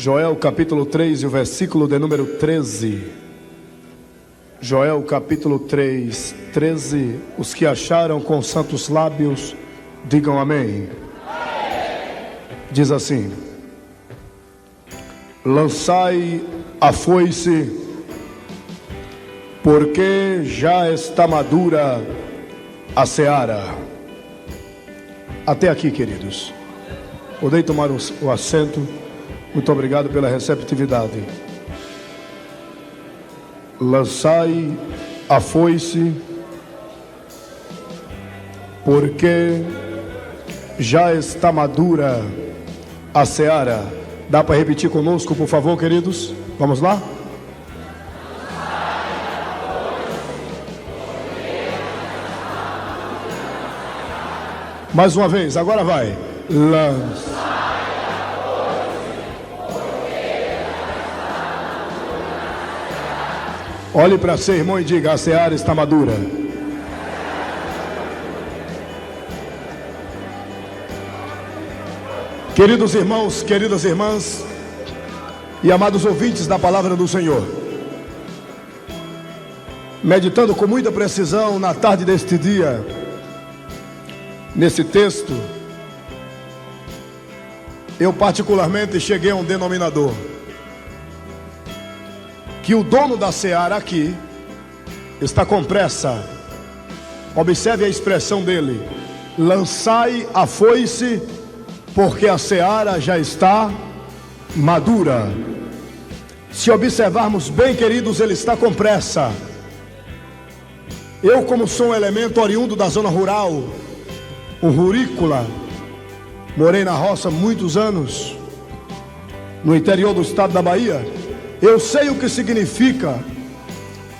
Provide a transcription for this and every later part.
Joel capítulo 3 e o versículo de número 13. Joel capítulo 3, 13. Os que acharam com santos lábios, digam amém. Diz assim: lançai a foice, porque já está madura a seara. Até aqui, queridos. Podem tomar o assento. Muito obrigado pela receptividade. Lançai a foice, porque já está madura a seara. Dá para repetir conosco, por favor, queridos? Vamos lá? Mais uma vez, agora vai. Lança. Olhe para seu irmão e diga: a seara está madura. Queridos irmãos, queridas irmãs e amados ouvintes da palavra do Senhor, meditando com muita precisão na tarde deste dia, nesse texto, eu particularmente cheguei a um denominador: que o dono da seara aqui está com pressa. Observe a expressão dele: lançai a foice, porque a seara já está madura. Se observarmos bem, queridos, ele está com pressa. Eu, como sou um elemento oriundo da zona rural, um rurícola, morei na roça muitos anos, no interior do estado da Bahia. Eu sei o que significa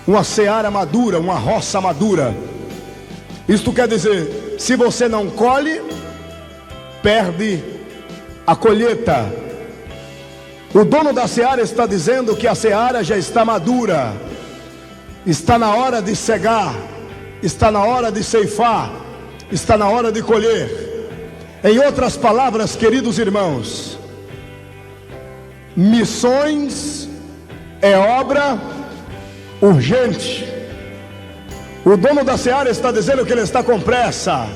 uma seara madura, uma roça madura. Isto quer dizer, se você não colhe, perde a colheita. O dono da seara está dizendo que a seara já está madura, está na hora de cegar, está na hora de ceifar, está na hora de colher. Em outras palavras, queridos irmãos, missões é obra urgente. O dono da seara está dizendo que ele está com pressa.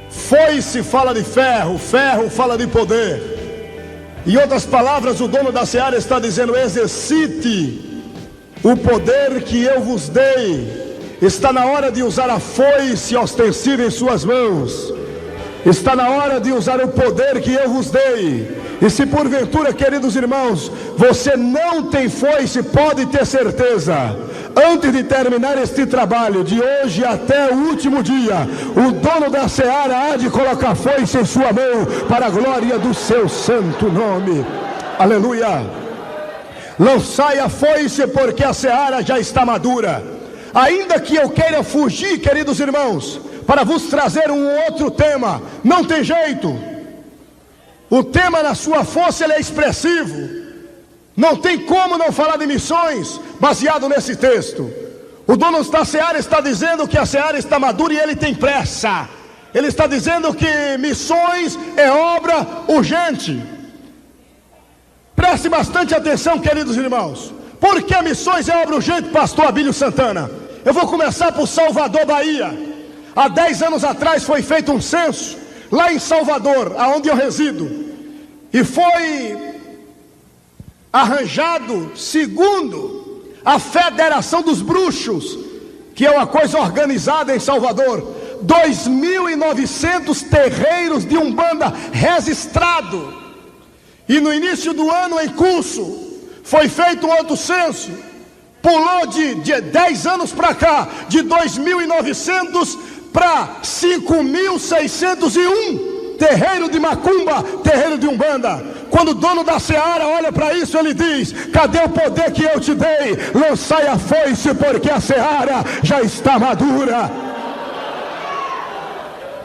Foice fala de ferro, ferro fala de poder. Em outras palavras, o dono da seara está dizendo: exercite o poder que eu vos dei. Está na hora de usar a foice ostensiva em suas mãos. Está na hora de usar o poder que eu vos dei. E se porventura, queridos irmãos, você não tem foice, pode ter certeza, antes de terminar este trabalho, de hoje até o último dia, o dono da seara há de colocar foice em sua mão, para a glória do seu santo nome. Aleluia. Lançai a foice, porque a seara já está madura. Ainda que eu queira fugir, queridos irmãos, para vos trazer um outro tema, não tem jeito. O tema na sua força, ele é expressivo. Não tem como não falar de missões baseado nesse texto. O dono da seara está dizendo que a seara está madura e ele tem pressa. Ele está dizendo que missões é obra urgente. Preste bastante atenção, queridos irmãos. Por que missões é obra urgente, pastor Abílio Santana? Eu vou começar por Salvador, Bahia. Há 10 anos atrás foi feito um censo lá em Salvador, aonde eu resido, e foi arranjado, segundo a Federação dos Bruxos, que é uma coisa organizada em Salvador, 2.900 terreiros de Umbanda registrados. E no início do ano em curso foi feito um outro censo. Pulou de 10 anos para cá, de 2.900 para 5.601 terreiro de macumba, terreiro de Umbanda. Quando o dono da seara olha para isso, ele diz: cadê o poder que eu te dei? Lançai a foice, porque a seara já está madura.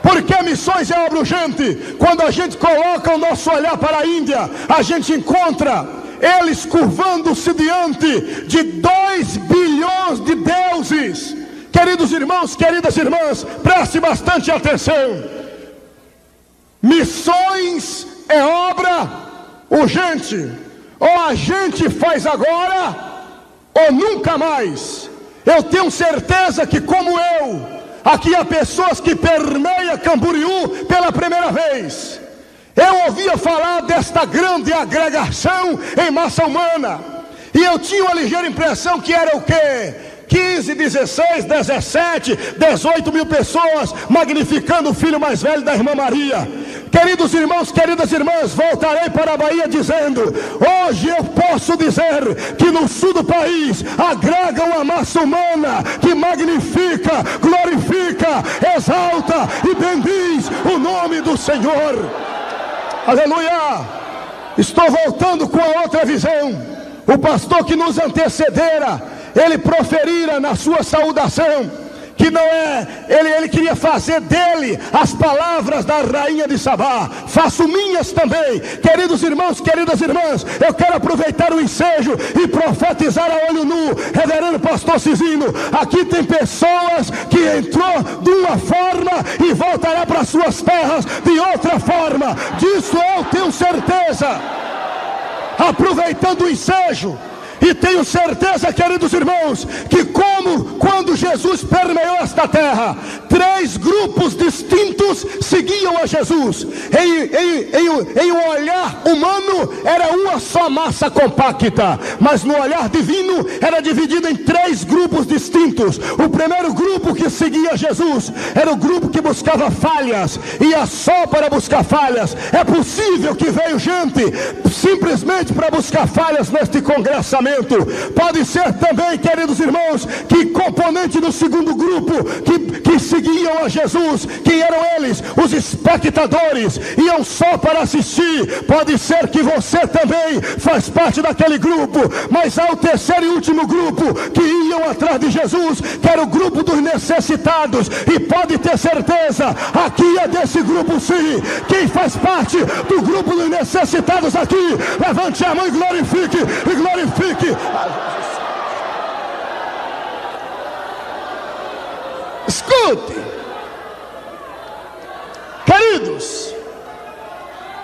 Porque missões é obra urgente. Quando a gente coloca o nosso olhar para a Índia, a gente encontra eles curvando-se diante de 2 bilhões de deuses. Queridos irmãos, queridas irmãs, preste bastante atenção. Missões é obra urgente. Ou a gente faz agora, ou nunca mais. Eu tenho certeza que, como eu, aqui há pessoas que permeiam Camboriú pela primeira vez. Eu ouvia falar desta grande agregação em massa humana, e eu tinha uma ligeira impressão que era o quê? 15, 16, 17, 18 mil pessoas magnificando o filho mais velho da irmã Maria. Queridos irmãos, queridas irmãs, voltarei para a Bahia dizendo: hoje eu posso dizer que no sul do país agrega uma massa humana que magnifica, glorifica, exalta e bendiz o nome do Senhor. Aleluia! Estou voltando com a outra visão. O pastor que nos antecedera, ele proferira na sua saudação, que não é, ele queria fazer dele as palavras da rainha de Sabá. Faço minhas também. Queridos irmãos, queridas irmãs, eu quero aproveitar o ensejo e profetizar a olho nu. Reverendo pastor Cizino, aqui tem pessoas que entrou de uma forma e voltará para suas terras de outra forma. Disso eu tenho certeza. Aproveitando o ensejo, e tenho certeza, queridos irmãos, que quando Jesus permeou esta terra, 3 grupos distintos seguiam a Jesus. Em um olhar humano era uma só massa compacta, mas no olhar divino era dividido em 3 grupos distintos. O primeiro grupo que seguia Jesus era o grupo que buscava falhas, ia só para buscar falhas. É possível que veio gente simplesmente para buscar falhas neste congressamento. Pode ser também, queridos irmãos, que componente do segundo grupo que seguiam a Jesus, quem eram eles? Os espectadores, iam só para assistir. Pode ser que você também faz parte daquele grupo. Mas há o terceiro e último grupo que iam atrás de Jesus, que era o grupo dos necessitados. E pode ter certeza, aqui é desse grupo sim. Quem faz parte do grupo dos necessitados aqui, levante a mão e glorifique, e glorifique. Escute, queridos,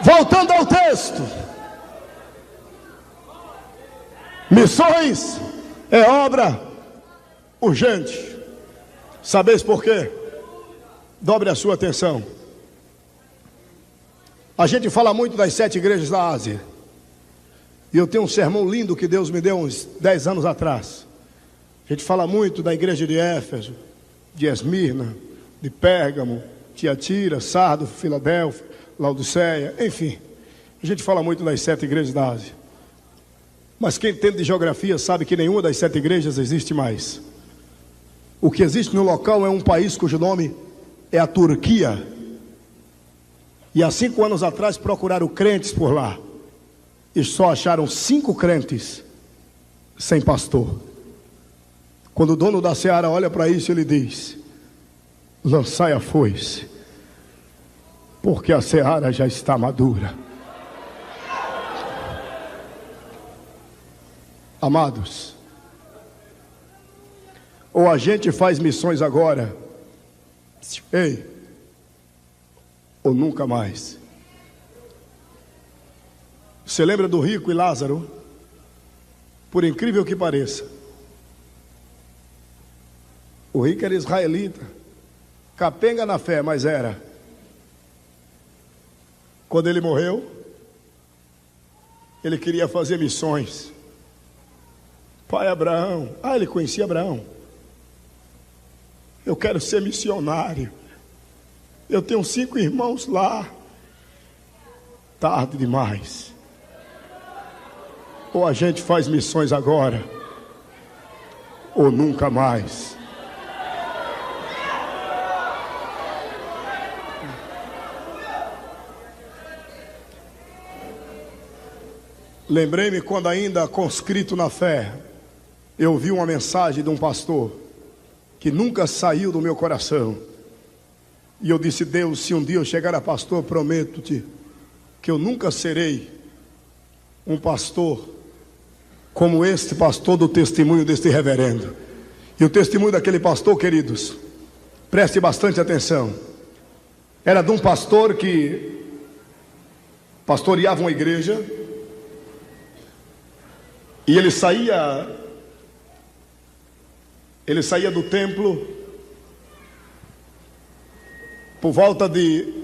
voltando ao texto, missões é obra urgente. Sabeis por quê? Dobre a sua atenção. A gente fala muito das 7 igrejas da Ásia. E eu tenho um sermão lindo que Deus me deu uns 10 anos atrás. A gente fala muito da igreja de Éfeso, de Esmirna, de Pérgamo, Tiatira, Sardo, Filadélfia, Laodiceia, enfim. A gente fala muito das 7 igrejas da Ásia. Mas quem entende de geografia sabe que nenhuma das 7 igrejas existe mais. O que existe no local é um país cujo nome é a Turquia. E há 5 anos atrás procuraram crentes por lá. E só acharam 5 crentes sem pastor. Quando o dono da seara olha para isso, ele diz: lançai a foice, porque a seara já está madura. Amados, ou a gente faz missões agora, ou nunca mais. Você lembra do rico e Lázaro? Por incrível que pareça, o rico era israelita, capenga na fé, mas era. Quando ele morreu, ele queria fazer missões. Pai Abraão, ele conhecia Abraão. Eu quero ser missionário. Eu tenho 5 irmãos lá. Tarde demais. Ou a gente faz missões agora, ou nunca mais. Lembrei-me quando ainda conscrito na fé, eu ouvi uma mensagem de um pastor que nunca saiu do meu coração. E eu disse: Deus, se um dia eu chegar a pastor, prometo-te que eu nunca serei um pastor como este pastor do testemunho deste reverendo. E o testemunho daquele pastor, queridos, preste bastante atenção. Era de um pastor que pastoreava uma igreja E ele saía do templo por volta de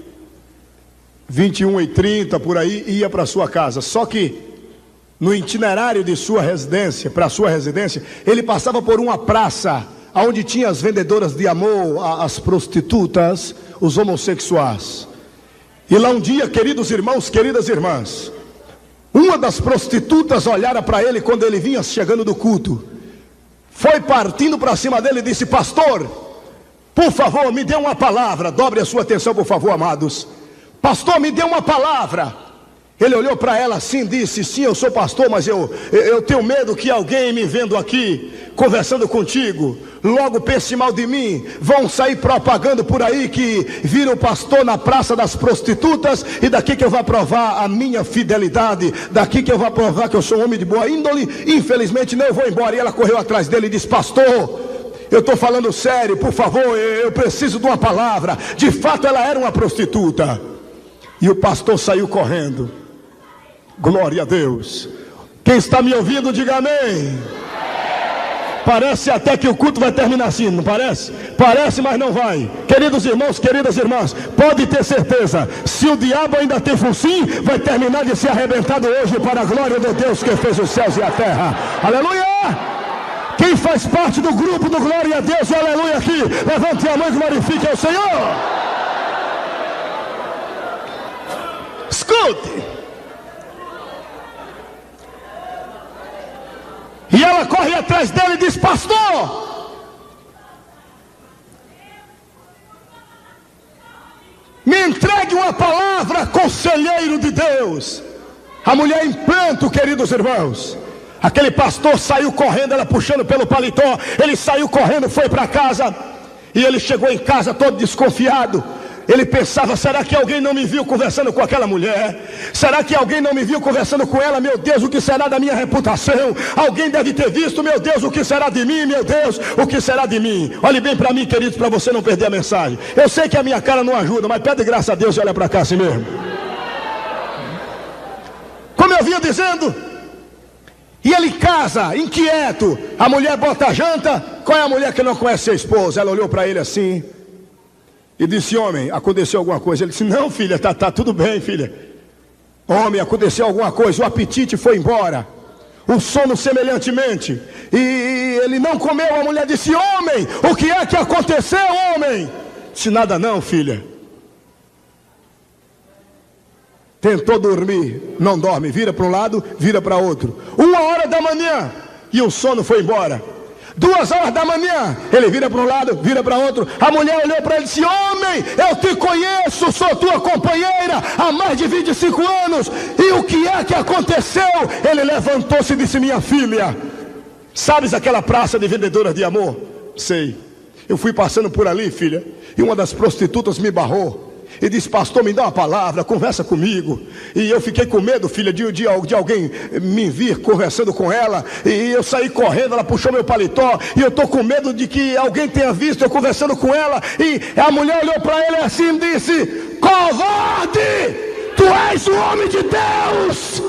21h30, por aí, e ia para sua casa. Só que no itinerário de sua residência, para sua residência, ele passava por uma praça onde tinha as vendedoras de amor, as prostitutas, os homossexuais. E lá um dia, queridos irmãos, queridas irmãs, uma das prostitutas olhara para ele quando ele vinha chegando do culto, foi partindo para cima dele e disse: pastor, por favor, me dê uma palavra. Dobre a sua atenção, por favor, amados. Pastor, me dê uma palavra. Ele olhou para ela assim e disse: sim, eu sou pastor, mas eu tenho medo que alguém me vendo aqui, conversando contigo, logo pense mal de mim. Vão sair propagando por aí que vira o pastor na praça das prostitutas, e daqui que eu vou provar a minha fidelidade, daqui que eu vou provar que eu sou um homem de boa índole. Infelizmente não, eu vou embora. E ela correu atrás dele e disse: pastor, eu estou falando sério, por favor, eu preciso de uma palavra. De fato ela era uma prostituta. E o pastor saiu correndo. Glória a Deus. Quem está me ouvindo, diga amém. Parece até que o culto vai terminar assim, não parece? Parece, mas não vai. Queridos irmãos, queridas irmãs, pode ter certeza, se o diabo ainda tem focinho, vai terminar de ser arrebentado hoje, para a glória de Deus que fez os céus e a terra. Aleluia! Quem faz parte do grupo do glória a Deus, aleluia aqui, levante a mão e glorifique ao Senhor. Escute. E ela corre atrás dele e diz: pastor, me entregue uma palavra, conselheiro de Deus. A mulher em pranto, queridos irmãos. Aquele pastor saiu correndo, ela puxando pelo paletó. Ele saiu correndo, foi para casa. E ele chegou em casa todo desconfiado. Ele pensava: será que alguém não me viu conversando com aquela mulher? Será que alguém não me viu conversando com ela? Meu Deus, o que será da minha reputação? Alguém deve ter visto. Meu Deus, o que será de mim? Meu Deus, o que será de mim? Olhe bem para mim, queridos, para você não perder a mensagem. Eu sei que a minha cara não ajuda, mas pede graça a Deus e olha para cá assim mesmo. Como eu vinha dizendo, e ele em casa, inquieto. A mulher bota a janta. Qual é a mulher que não conhece a esposa? Ela olhou para ele assim e disse: homem, aconteceu alguma coisa? Ele disse: não, filha, tá tudo bem, filha. Homem, aconteceu alguma coisa. O apetite foi embora, o sono semelhantemente, e ele não comeu. A mulher disse: homem, o que é que aconteceu, homem? Disse: nada não, filha. Tentou dormir, não dorme, vira para um lado, vira para outro. 1h da manhã e o sono foi embora. 2h da manhã, ele vira para um lado, vira para outro. A mulher olhou para ele e disse: homem, eu te conheço, sou tua companheira há mais de 25 anos. E o que é que aconteceu? Ele levantou-se e disse: minha filha, sabes aquela praça de vendedoras de amor? Sei. Eu fui passando por ali, filha, e uma das prostitutas me barrou e disse: pastor, me dá uma palavra, conversa comigo. E eu fiquei com medo, filha, de alguém me vir conversando com ela. E eu saí correndo, ela puxou meu paletó. E eu estou com medo de que alguém tenha visto eu conversando com ela. E a mulher olhou para ele assim e disse: covarde, tu és o homem de Deus,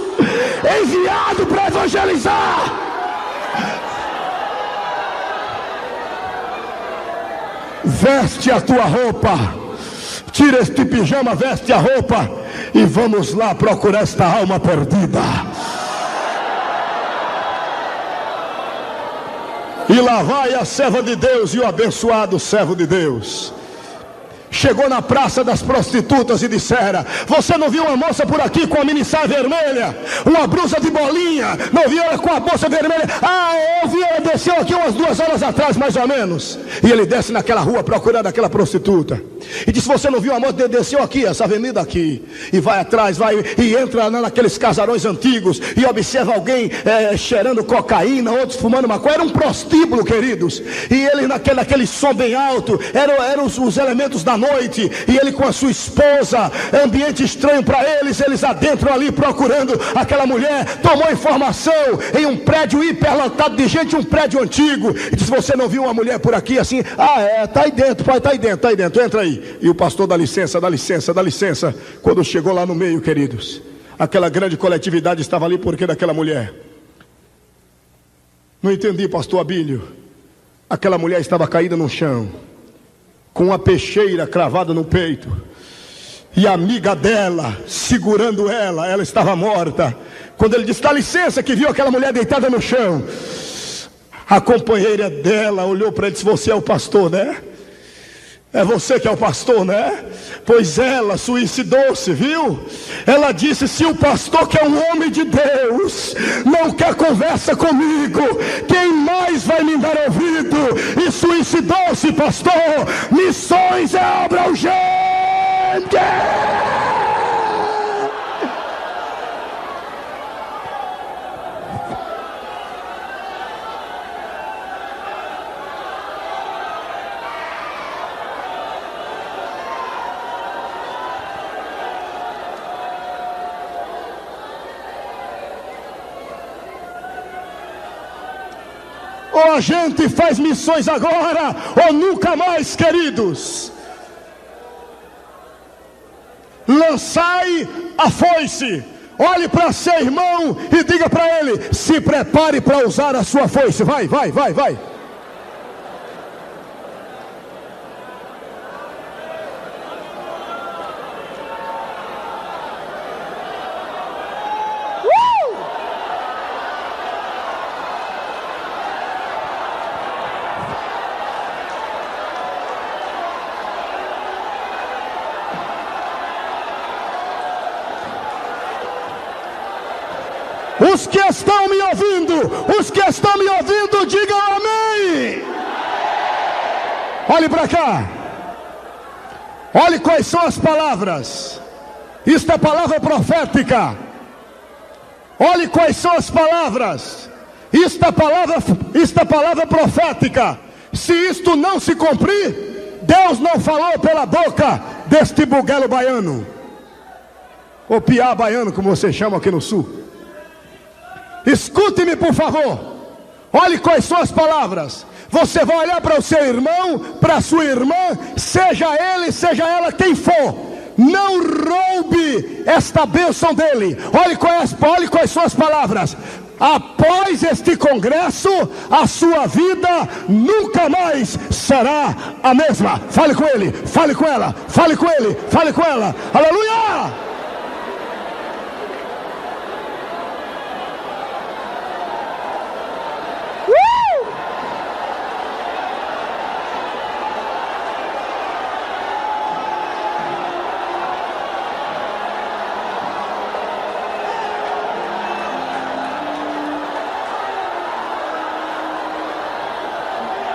enviado para evangelizar. Veste a tua roupa, tira este pijama, veste a roupa e vamos lá procurar esta alma perdida. E lá vai a serva de Deus e o abençoado servo de Deus. Chegou na praça das prostitutas e dissera: você não viu uma moça por aqui com a minissaia vermelha, uma blusa de bolinha? Não viu ela com a bolsa vermelha? Ah, eu vi, ela desceu aqui umas 2 horas atrás, mais ou menos. E ele desce naquela rua procurando aquela prostituta e disse: você não viu a moça? Desceu aqui, essa avenida aqui, e vai atrás, vai e entra naqueles casarões antigos e observa alguém cheirando cocaína, outros fumando maconha. Era um prostíbulo, queridos. E ele naquele som bem alto, eram os elementos da noite, e ele com a sua esposa, ambiente estranho para eles adentram ali procurando aquela mulher. Tomou informação em um prédio hiperlotado de gente, um prédio antigo, e disse: você não viu uma mulher por aqui assim? Ah, tá aí dentro, pai, tá aí dentro, entra aí. E o pastor: dá licença. Quando chegou lá no meio, queridos, aquela grande coletividade estava ali porque daquela mulher. Não entendi, pastor Abílio. Aquela mulher estava caída no chão, com uma peixeira cravada no peito, e a amiga dela segurando ela estava morta. Quando ele disse, dá licença, que viu aquela mulher deitada no chão, a companheira dela olhou para ele e disse, você é o pastor, né? É você que é o pastor, né? Pois ela suicidou-se, viu? Ela disse, se o pastor, que é um homem de Deus, não quer conversa comigo, quem mais vai me dar ouvido? E suicidou-se, pastor. Missões é obra urgente. Ou a gente faz missões agora, ou nunca mais, queridos. Lançai a foice. Olhe para seu irmão e diga para ele, se prepare para usar a sua foice. Vai, vai, vai, vai. Os que estão me ouvindo, digam amém. Olhe para cá. Olhe quais são as palavras. Isto é palavra profética. Olhe quais são as palavras. Isto é palavra profética. Se isto não se cumprir, Deus não falou pela boca deste buguelo baiano, ou piá baiano, como vocês chamam aqui no sul. Escute-me, por favor. Olhe quais são as palavras. Você vai olhar para o seu irmão, para a sua irmã, seja ele, seja ela quem for. Não roube esta bênção dele. Olhe quais são as palavras. Após este congresso, a sua vida nunca mais será a mesma. Fale com ele, fale com ela, fale com ele, fale com ela. Aleluia!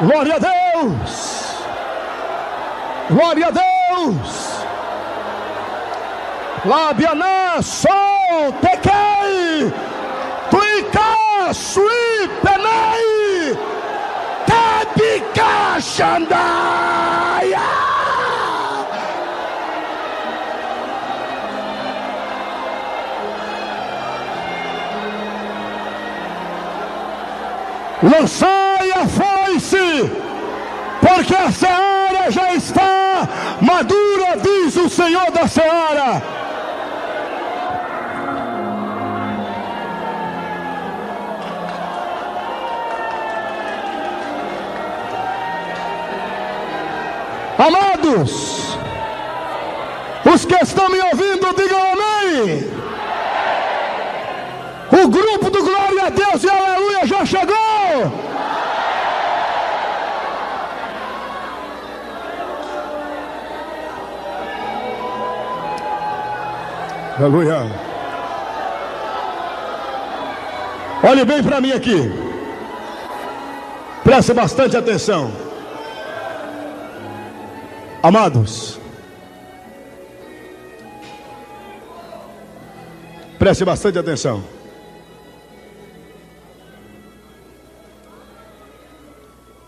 Glória a Deus! Glória a Deus! Labiana, sol, tequei, tuica, sui, penei, tabica, xandaia. Lançai a foice, porque a seara já está madura, diz o Senhor da seara. Amados, os que estão me ouvindo, digam amém. O grupo do Glória a Deus e Aleluia já chegou. Aleluia. Olhe bem para mim aqui. Preste bastante atenção. Amados, preste bastante atenção.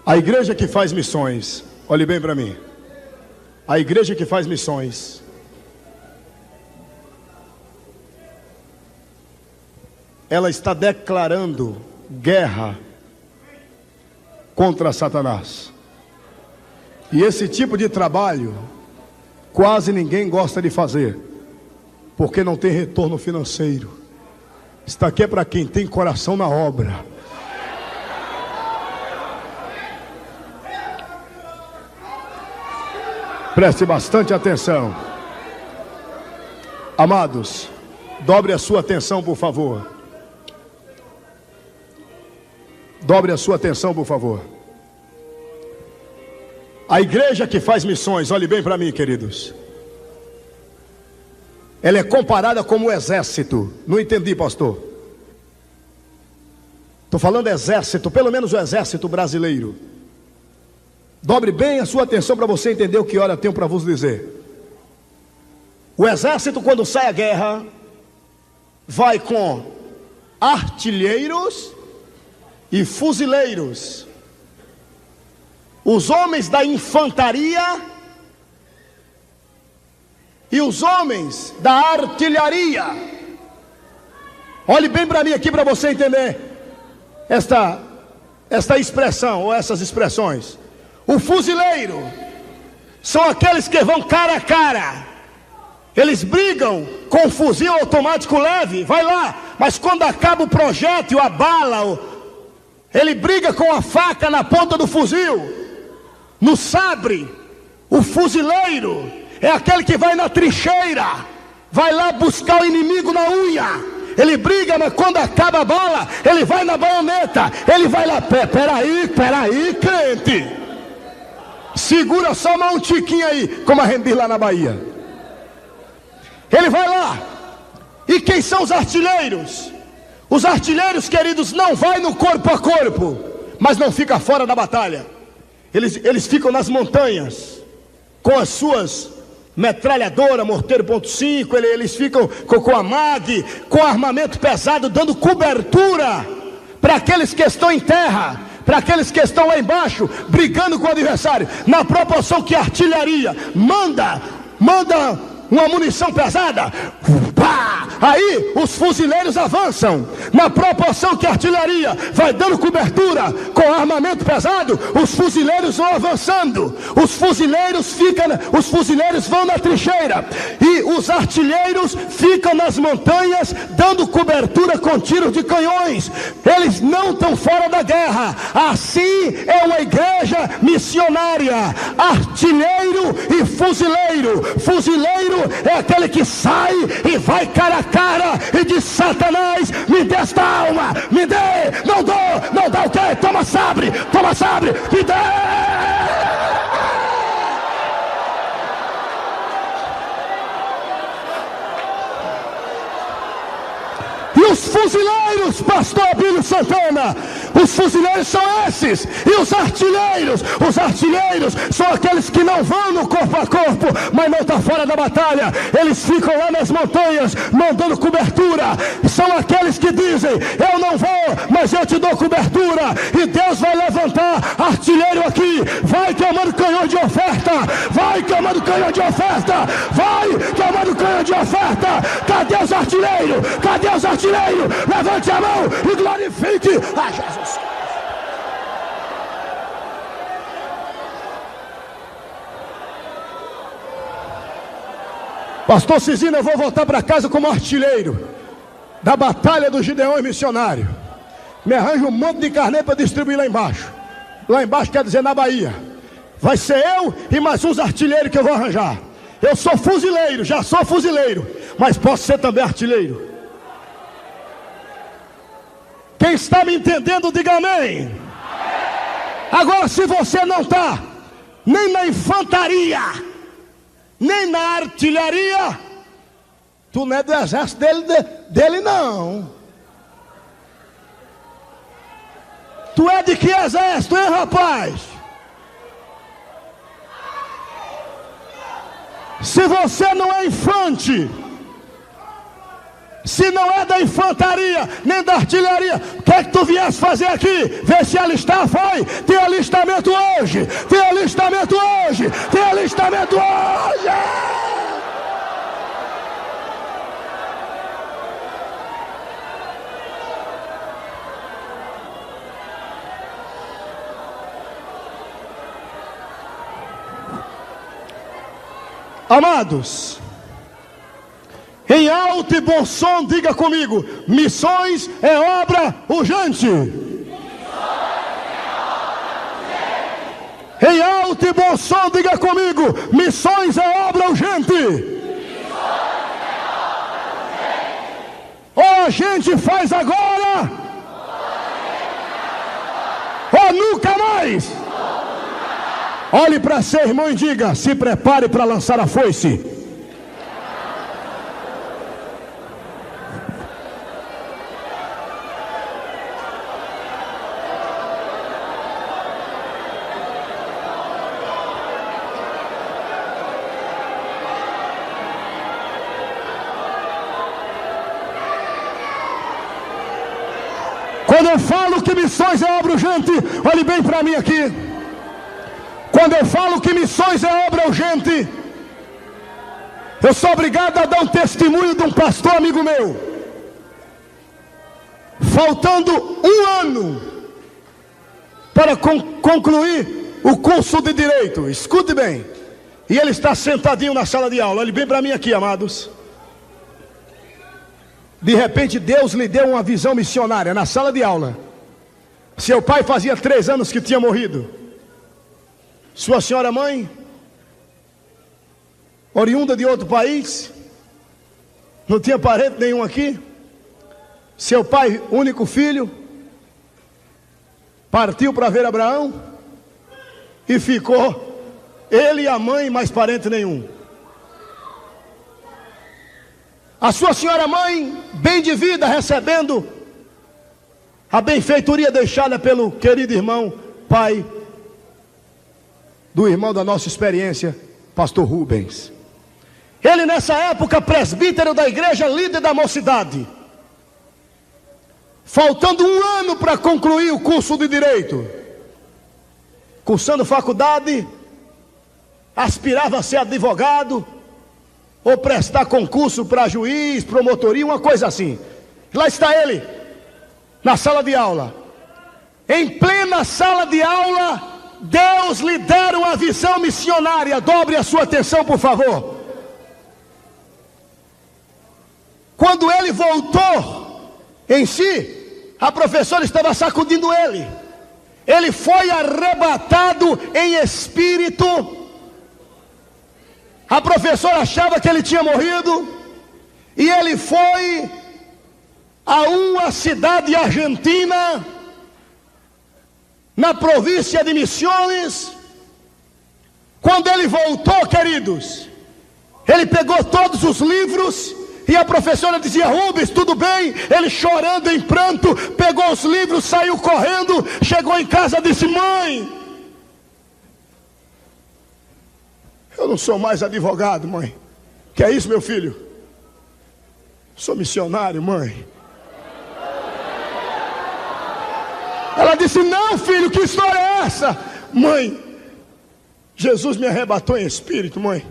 A igreja que faz missões, olhe bem para mim. A igreja que faz missões, ela está declarando guerra contra Satanás. E esse tipo de trabalho quase ninguém gosta de fazer, porque não tem retorno financeiro. Está aqui é para quem tem coração na obra. Preste bastante atenção. Amados, dobre a sua atenção, por favor. Dobre a sua atenção, por favor. A igreja que faz missões, olhe bem para mim, queridos. Ela é comparada como o exército. Não entendi, pastor. Estou falando exército, pelo menos o exército brasileiro. Dobre bem a sua atenção para você entender o que eu tenho para vos dizer. O exército, quando sai à guerra, vai com artilheiros e fuzileiros. Os homens da infantaria e os homens da artilharia. Olhe bem para mim aqui para você entender esta expressão ou essas expressões. O fuzileiro são aqueles que vão cara a cara. Eles brigam com fuzil automático leve, vai lá. Mas quando acaba o projétil, a bala, ele briga com a faca na ponta do fuzil, no sabre. O fuzileiro é aquele que vai na trincheira, vai lá buscar o inimigo na unha. Ele briga, mas quando acaba a bala, ele vai na baioneta. Ele vai lá, peraí, crente. Segura só mais um tiquinho aí, como a gente diz lá na Bahia. Ele vai lá. E quem são os artilheiros? Os artilheiros, queridos, não vai no corpo a corpo, mas não fica fora da batalha. Eles ficam nas montanhas com as suas metralhadora, morteiro .5, eles ficam com a MAG, com armamento pesado, dando cobertura para aqueles que estão em terra, para aqueles que estão lá embaixo, brigando com o adversário, na proporção que a artilharia manda uma munição pesada, pá! Aí os fuzileiros avançam, na proporção que a artilharia vai dando cobertura com armamento pesado, os fuzileiros vão avançando, os fuzileiros vão na trincheira, e os artilheiros ficam nas montanhas, dando cobertura com tiros de canhões. Eles não estão fora da guerra. Assim é uma igreja missionária: artilheiro e fuzileiro. Fuzileiro é aquele que sai e vai cara a cara e diz: Satanás, me dê esta alma, me dê, não dá o quê? Toma sabre, me dê. E os fuzileiros, pastor Abílio Santana, os fuzileiros são esses. E os artilheiros são aqueles que não vão no corpo a corpo, mas não estão fora da batalha. Eles ficam lá nas montanhas, mandando cobertura. São aqueles que dizem: eu não vou, mas eu te dou cobertura. E Deus vai levantar artilheiro aqui, vai queimando canhão de oferta, vai queimando canhão de oferta, vai queimando canhão de oferta. Cadê os artilheiros? Cadê os artilheiros? Levante a mão e glorifique a Jesus. Pastor Cisino, eu vou voltar para casa como artilheiro da batalha do Gideão e missionário. Me arranja um monte de carne para distribuir lá embaixo. Lá embaixo quer dizer na Bahia. Vai ser eu e mais uns artilheiros que eu vou arranjar. Eu sou fuzileiro, já sou fuzileiro, mas posso ser também artilheiro. Quem está me entendendo, diga amém. Agora, se você não está nem na infantaria, nem na artilharia, tu não é do exército dele não. Tu é de que exército, hein, rapaz? Se você não é infante, se não é da infantaria, nem da artilharia, o que é que tu viesse fazer aqui? Vê se alistar, vai. Tem alistamento hoje. Amados, em alto e bom som, diga comigo: missões é obra urgente. Em Em alto e bom som, diga comigo: missões é obra urgente. Ou a gente faz agora, ou nunca mais. Olhe para seu irmão e diga: se prepare para lançar a foice. Quando eu falo que missões é obra urgente, olhe bem para mim aqui. Quando eu falo que missões é obra urgente, eu sou obrigado a dar um testemunho de um pastor amigo meu. Faltando um ano para concluir o curso de Direito, escute bem. E ele está sentadinho na sala de aula, olhe bem para mim aqui, amados. De repente Deus lhe deu uma visão missionária na sala de aula. Seu pai fazia 3 anos que tinha morrido. Sua senhora mãe, oriunda de outro país, não tinha parente nenhum aqui. Seu pai, único filho, partiu para ver Abraão e ficou ele e a mãe, mais parente nenhum. A sua senhora mãe, bem de vida, recebendo a benfeitoria deixada pelo querido irmão, pai do irmão da nossa experiência, pastor Rubens. Ele nessa época presbítero da igreja, líder da mocidade. Faltando um ano para concluir o curso de Direito, cursando faculdade, aspirava a ser advogado, ou prestar concurso para juiz, promotoria, uma coisa assim. Lá está ele, na sala de aula. Em plena sala de aula, Deus lhe dera uma visão missionária. Dobre a sua atenção, por favor. Quando ele voltou em si, a professora estava sacudindo ele. Ele foi arrebatado em espírito. A professora achava que ele tinha morrido, e ele foi a uma cidade argentina, na província de Misiones. Quando ele voltou, queridos, ele pegou todos os livros, e a professora dizia: Rubens, tudo bem? Ele chorando em pranto, pegou os livros, saiu correndo, chegou em casa e disse: mãe, eu não sou mais advogado, mãe. Que é isso, meu filho? Sou missionário, mãe. Ela disse: não, filho, que história é essa? Mãe, Jesus me arrebatou em espírito, mãe,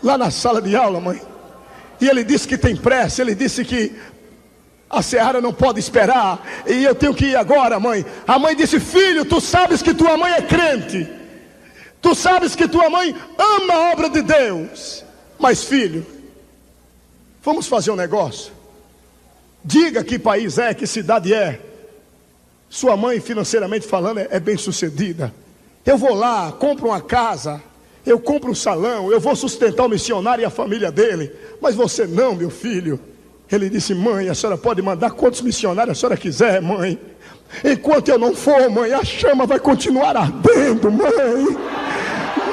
lá na sala de aula, mãe. E ele disse que tem pressa, ele disse que a seara não pode esperar, e eu tenho que ir agora, mãe. A mãe disse: filho, tu sabes que tua mãe é crente, tu sabes que tua mãe ama a obra de Deus. Mas filho, vamos fazer um negócio. Diga que país é, que cidade é. Sua mãe, financeiramente falando, é bem sucedida. Eu vou lá, compro uma casa, eu compro um salão, eu vou sustentar o missionário e a família dele. Mas você não, meu filho. Ele disse: mãe, a senhora pode mandar quantos missionários a senhora quiser, mãe. Enquanto eu não for, mãe, a chama vai continuar ardendo, mãe.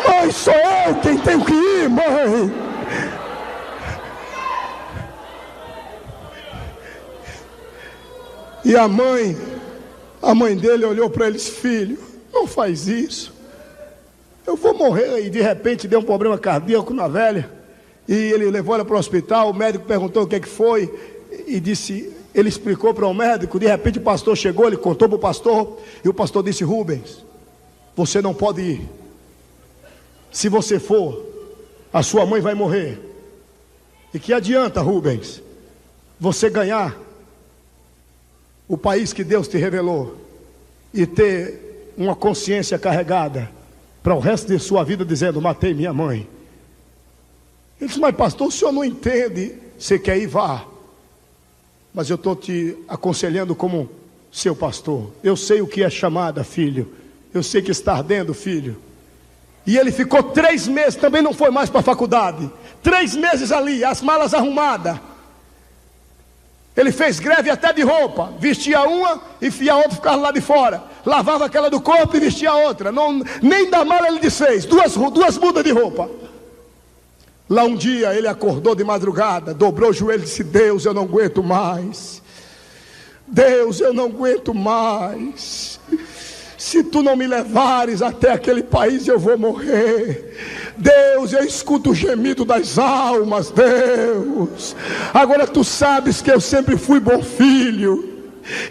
Mãe, sou eu quem tenho que ir, mãe. E a mãe dele olhou para eles: filho, não faz isso. Eu vou morrer. E de repente deu um problema cardíaco na velha, e ele levou ela para o hospital. O médico perguntou o que é que foi, e disse, ele explicou para o médico. De repente o pastor chegou, ele contou para o pastor, e o pastor disse: Rubens, você não pode ir. Se você for, a sua mãe vai morrer. E que adianta, Rubens, você ganhar o país que Deus te revelou e ter uma consciência carregada para o resto de sua vida dizendo: matei minha mãe. Ele disse: mas pastor, o senhor não entende. Você quer ir, vá. Mas eu estou te aconselhando como seu pastor. Eu sei o que é chamada, filho. Eu sei que está ardendo, filho. E ele ficou 3 meses, também não foi mais para a faculdade. 3 meses ali, as malas arrumadas. Ele fez greve até de roupa. Vestia uma e a outra ficava lá de fora. Lavava aquela do corpo e vestia a outra. Não, nem da mala ele desfez. Duas mudas de roupa. Lá um dia ele acordou de madrugada, dobrou o joelho e disse: Deus, eu não aguento mais. Deus, eu não aguento mais. Se tu não me levares até aquele país, eu vou morrer. Deus, eu escuto o gemido das almas, Deus. Agora tu sabes que eu sempre fui bom filho.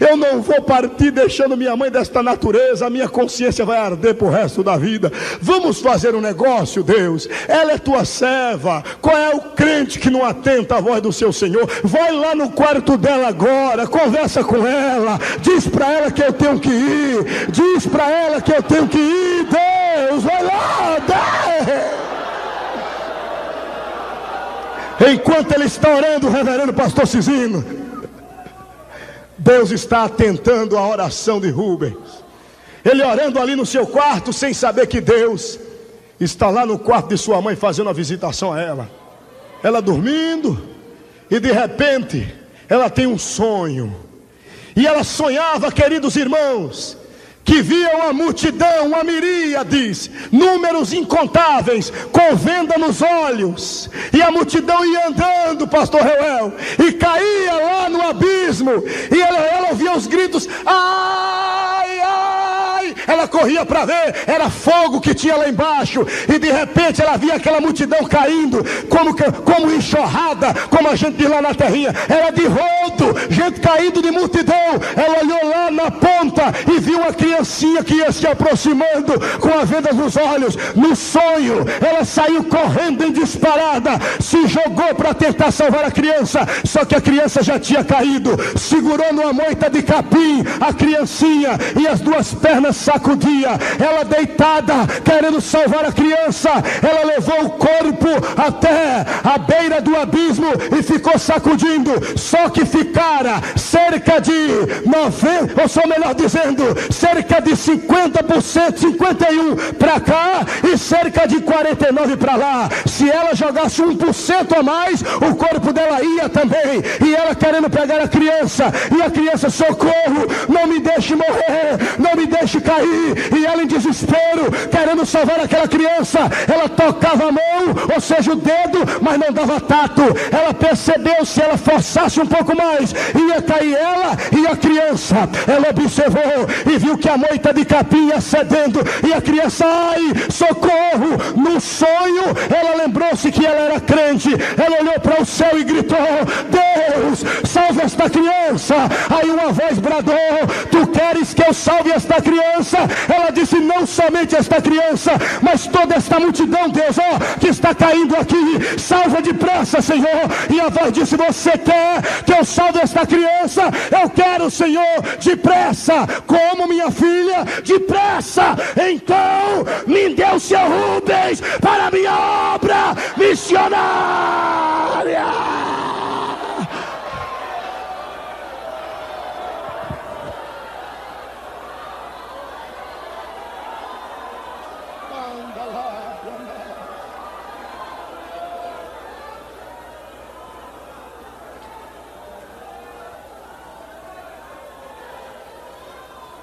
Eu não vou partir deixando minha mãe desta natureza. A minha consciência vai arder pro resto da vida. Vamos fazer um negócio, Deus. Ela é tua serva. Qual é o crente que não atenta à voz do seu Senhor? Vai lá no quarto dela agora, conversa com ela, diz para ela que eu tenho que ir, diz para ela que eu tenho que ir. Deus, vai lá, Enquanto ele está orando, o reverendo pastor Cizino, Deus está atentando à oração de Rubens. Ele orando ali no seu quarto, sem saber que Deus está lá no quarto de sua mãe fazendo uma visitação a ela. Ela dormindo, e de repente ela tem um sonho. E ela sonhava, queridos irmãos, que via uma multidão, uma miríades, números incontáveis, com venda nos olhos, e a multidão ia andando, pastor Reuel, e caía lá no abismo, e ela ouvia os gritos: ai, ai. Ela corria para ver, era fogo que tinha lá embaixo, e de repente ela via aquela multidão caindo, como enxurrada, como a gente diz lá na terrinha, era de rodo, gente caindo de multidão. Ela olhou lá na ponta e viu uma criancinha que ia se aproximando com a venda nos olhos. No sonho, ela saiu correndo em disparada, se jogou para tentar salvar a criança, só que a criança já tinha caído. Segurou numa moita de capim a criancinha, e as duas pernas sacudia. Ela deitada, querendo salvar a criança, ela levou o corpo até a beira do abismo e ficou sacudindo. Só que ficara cerca de 90, ou só melhor dizendo, cerca de 50%, 51% para cá e cerca de 49% para lá. Se ela jogasse 1% a mais, o corpo dela ia também. E ela querendo pegar a criança, e a criança: socorro, não me deixe morrer, não me deixe cair. E ela em desespero, querendo salvar aquela criança, ela tocava a mão, ou seja, o dedo, mas não dava tato. Ela percebeu, se ela forçasse um pouco mais, ia cair ela e a criança. Ela observou e viu que a moita de capim ia cedendo, e a criança: ai, socorro. No sonho, ela lembrou-se que ela era crente. Ela olhou para o céu e gritou: Deus, salve esta criança. Aí uma voz bradou: tu queres que eu salve esta criança? Ela disse: não somente esta criança, mas toda esta multidão, Deus, que está caindo aqui. Salva depressa, Senhor. E a voz disse: você quer que eu salve esta criança? Eu quero, Senhor, depressa. Como, minha filha? Depressa. Então me dê o seu Rubens para a minha obra missionária.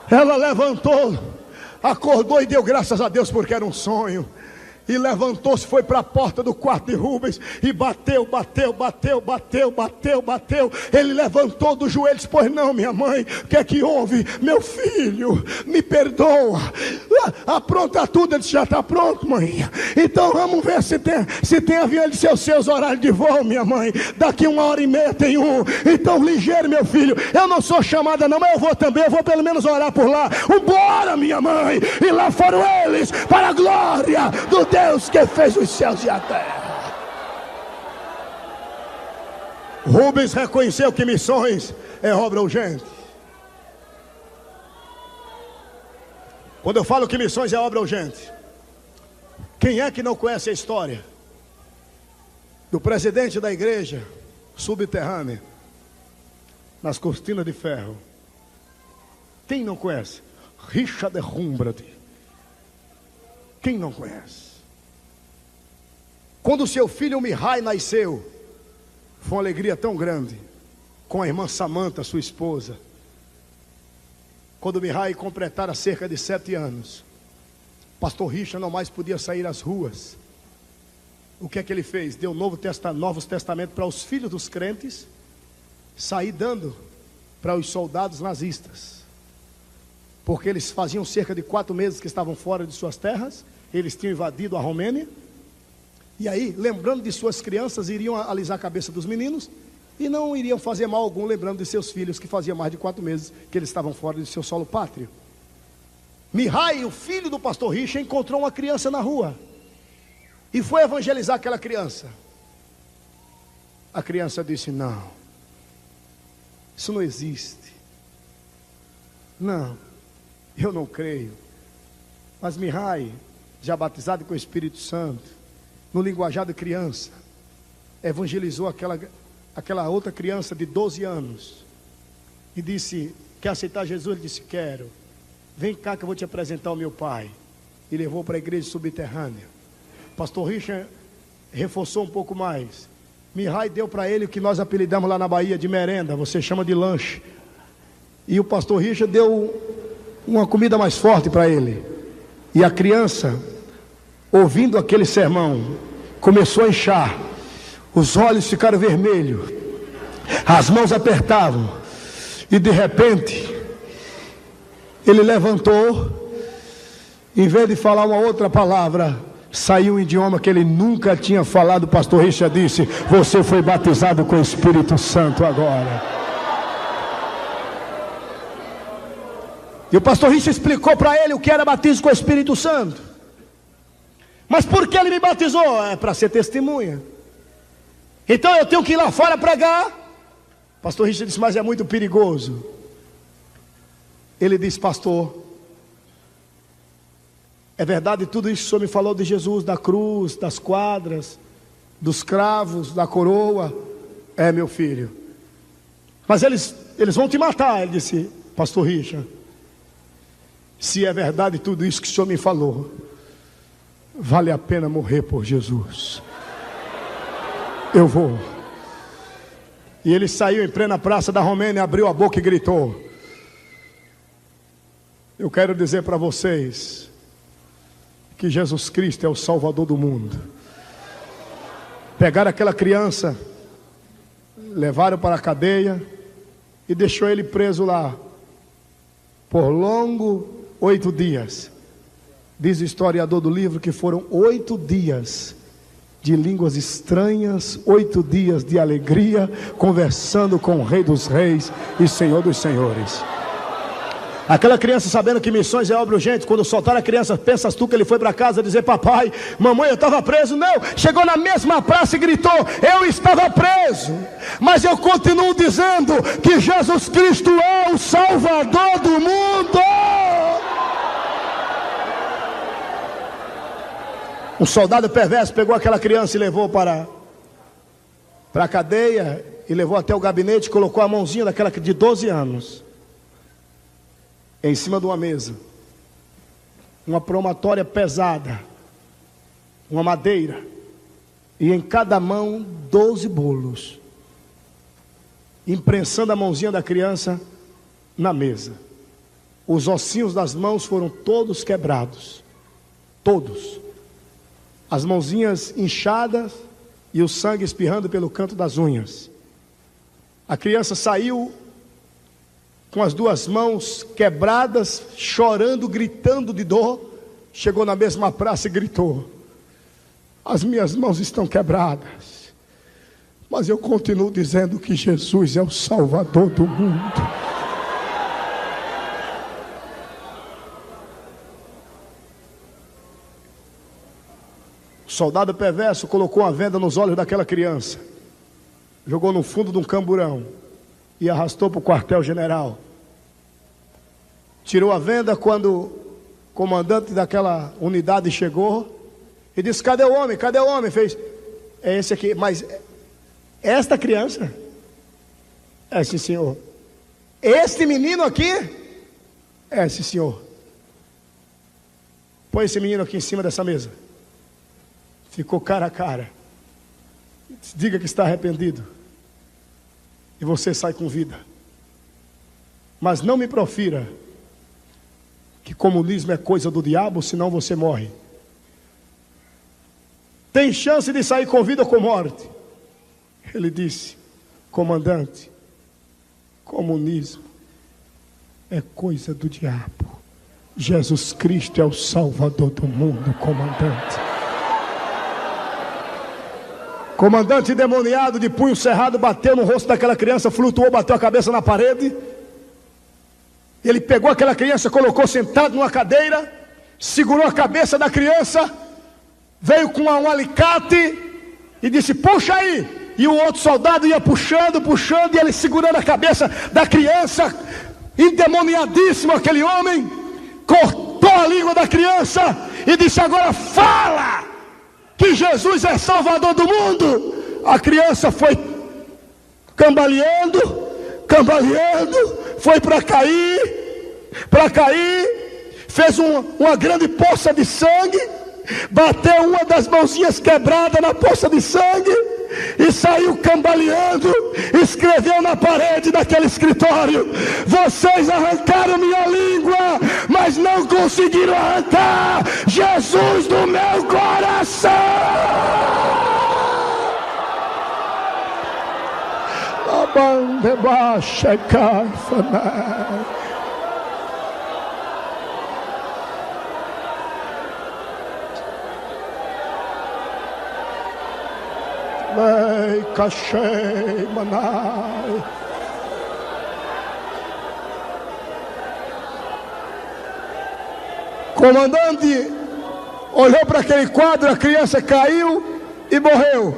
Ela levantou, acordou e deu graças a Deus porque era um sonho. E levantou-se, foi para a porta do quarto de Rubens e bateu. Ele levantou dos joelhos: pois não, minha mãe, o que é que houve? Meu filho, me perdoa. Apronta tudo. Ele disse: já está pronto, mãe. Então vamos ver se tem avião. Ele disse: seus horários de voo, minha mãe, daqui 1h30 tem um. Então ligeiro, meu filho, eu não sou chamada não, mas eu vou também, eu vou pelo menos orar por lá. Bora, minha mãe. E lá foram eles, para a glória do Deus que fez os céus e a terra. Rubens reconheceu que missões é obra urgente. Quando eu falo que missões é obra urgente, quem é que não conhece a história do presidente da igreja subterrânea, nas cortinas de ferro? Quem não conhece? Richard Humbrand. Quem não conhece? Quando o seu filho Mihai nasceu, foi uma alegria tão grande, com a irmã Samanta, sua esposa. Quando Mihai completara cerca de 7 anos, pastor Richard não mais podia sair às ruas. O que é que ele fez? Deu novos testamentos para os filhos dos crentes, sair dando para os soldados nazistas, porque eles faziam cerca de 4 meses que estavam fora de suas terras, eles tinham invadido a Romênia, e aí, lembrando de suas crianças, iriam alisar a cabeça dos meninos, e não iriam fazer mal algum, lembrando de seus filhos, que fazia mais de 4 meses que eles estavam fora de seu solo pátrio. Mihai, o filho do pastor Richard, encontrou uma criança na rua, e foi evangelizar aquela criança. A criança disse: não, isso não existe. Não, eu não creio. Mas Mihai, já batizado com o Espírito Santo, no linguajar de criança, evangelizou aquela outra criança de 12 anos. E disse: quer aceitar Jesus? Ele disse: quero. Vem cá que eu vou te apresentar o meu pai. E levou para a igreja subterrânea. Pastor Richard reforçou um pouco mais. Mihai deu para ele o que nós apelidamos lá na Bahia de merenda, você chama de lanche. E o pastor Richard deu uma comida mais forte para ele. E a criança, ouvindo aquele sermão, começou a inchar, os olhos ficaram vermelhos, as mãos apertavam, e de repente ele levantou, em vez de falar uma outra palavra, saiu um idioma que ele nunca tinha falado. O pastor Richard disse: você foi batizado com o Espírito Santo agora. E o pastor Richard explicou para ele o que era batismo com o Espírito Santo. Mas por que ele me batizou? É para ser testemunha. Então eu tenho que ir lá fora pregar. O pastor Richard disse: mas é muito perigoso. Ele disse: pastor, é verdade tudo isso que o senhor me falou de Jesus, da cruz, das quadras, dos cravos, da coroa? É, meu filho. Mas eles vão te matar. Ele disse: pastor Richard, se é verdade tudo isso que o senhor me falou, vale a pena morrer por Jesus. Eu vou. E ele saiu em plena praça da Romênia, abriu a boca e gritou: eu quero dizer para vocês que Jesus Cristo é o Salvador do mundo. Pegaram aquela criança, levaram para a cadeia e deixou ele preso lá por longo 8 dias. Diz o historiador do livro que foram 8 dias de línguas estranhas, 8 dias de alegria, conversando com o Rei dos Reis e Senhor dos Senhores. Aquela criança, sabendo que missões é obra urgente, quando soltaram a criança, pensas tu que ele foi para casa dizer: papai, mamãe, eu estava preso? Não, chegou na mesma praça e gritou: eu estava preso, mas eu continuo dizendo que Jesus Cristo é o Salvador do mundo. Um soldado perverso pegou aquela criança e levou para a cadeia, e levou até o gabinete, colocou a mãozinha daquela de 12 anos em cima de uma mesa, uma promatória pesada, uma madeira, e em cada mão 12 bolos, imprensando a mãozinha da criança na mesa. Os ossinhos das mãos foram todos quebrados, todos, as mãozinhas inchadas e o sangue espirrando pelo canto das unhas. A criança saiu com as 2 mãos quebradas, chorando, gritando de dor. Chegou na mesma praça e gritou: as minhas mãos estão quebradas, mas eu continuo dizendo que Jesus é o Salvador do mundo. O soldado perverso colocou uma venda nos olhos daquela criança, jogou no fundo de um camburão e arrastou para o quartel-general. Tirou a venda quando o comandante daquela unidade chegou e disse: cadê o homem? Cadê o homem? Fez: é esse aqui. Mas esta criança? É, sim, senhor. Este menino aqui? É, sim, senhor. Põe esse menino aqui em cima dessa mesa. Ficou cara a cara. Diga que está arrependido. E você sai com vida. Mas não me profira que comunismo é coisa do diabo, senão você morre. Tem chance de sair com vida ou com morte. Ele disse: comandante, comunismo é coisa do diabo. Jesus Cristo é o Salvador do mundo, comandante. Comandante endemoniado, de punho cerrado, bateu no rosto daquela criança, flutuou, bateu a cabeça na parede. Ele pegou aquela criança, colocou sentado numa cadeira, segurou a cabeça da criança, veio com um alicate e disse: puxa aí. E o outro soldado ia puxando, e ele segurando a cabeça da criança, endemoniadíssimo aquele homem, cortou a língua da criança e disse: agora fala que Jesus é Salvador do mundo. A criança foi cambaleando, foi para cair, fez uma grande poça de sangue, bateu uma das mãozinhas quebradas na poça de sangue e saiu cambaleando. Escreveu na parede daquele escritório: vocês arrancaram minha língua, mas não conseguiram arrancar Jesus do meu coração. A banda baixa é cafana. Lei, cachê, manai. Comandante olhou para aquele quadro, a criança caiu e morreu.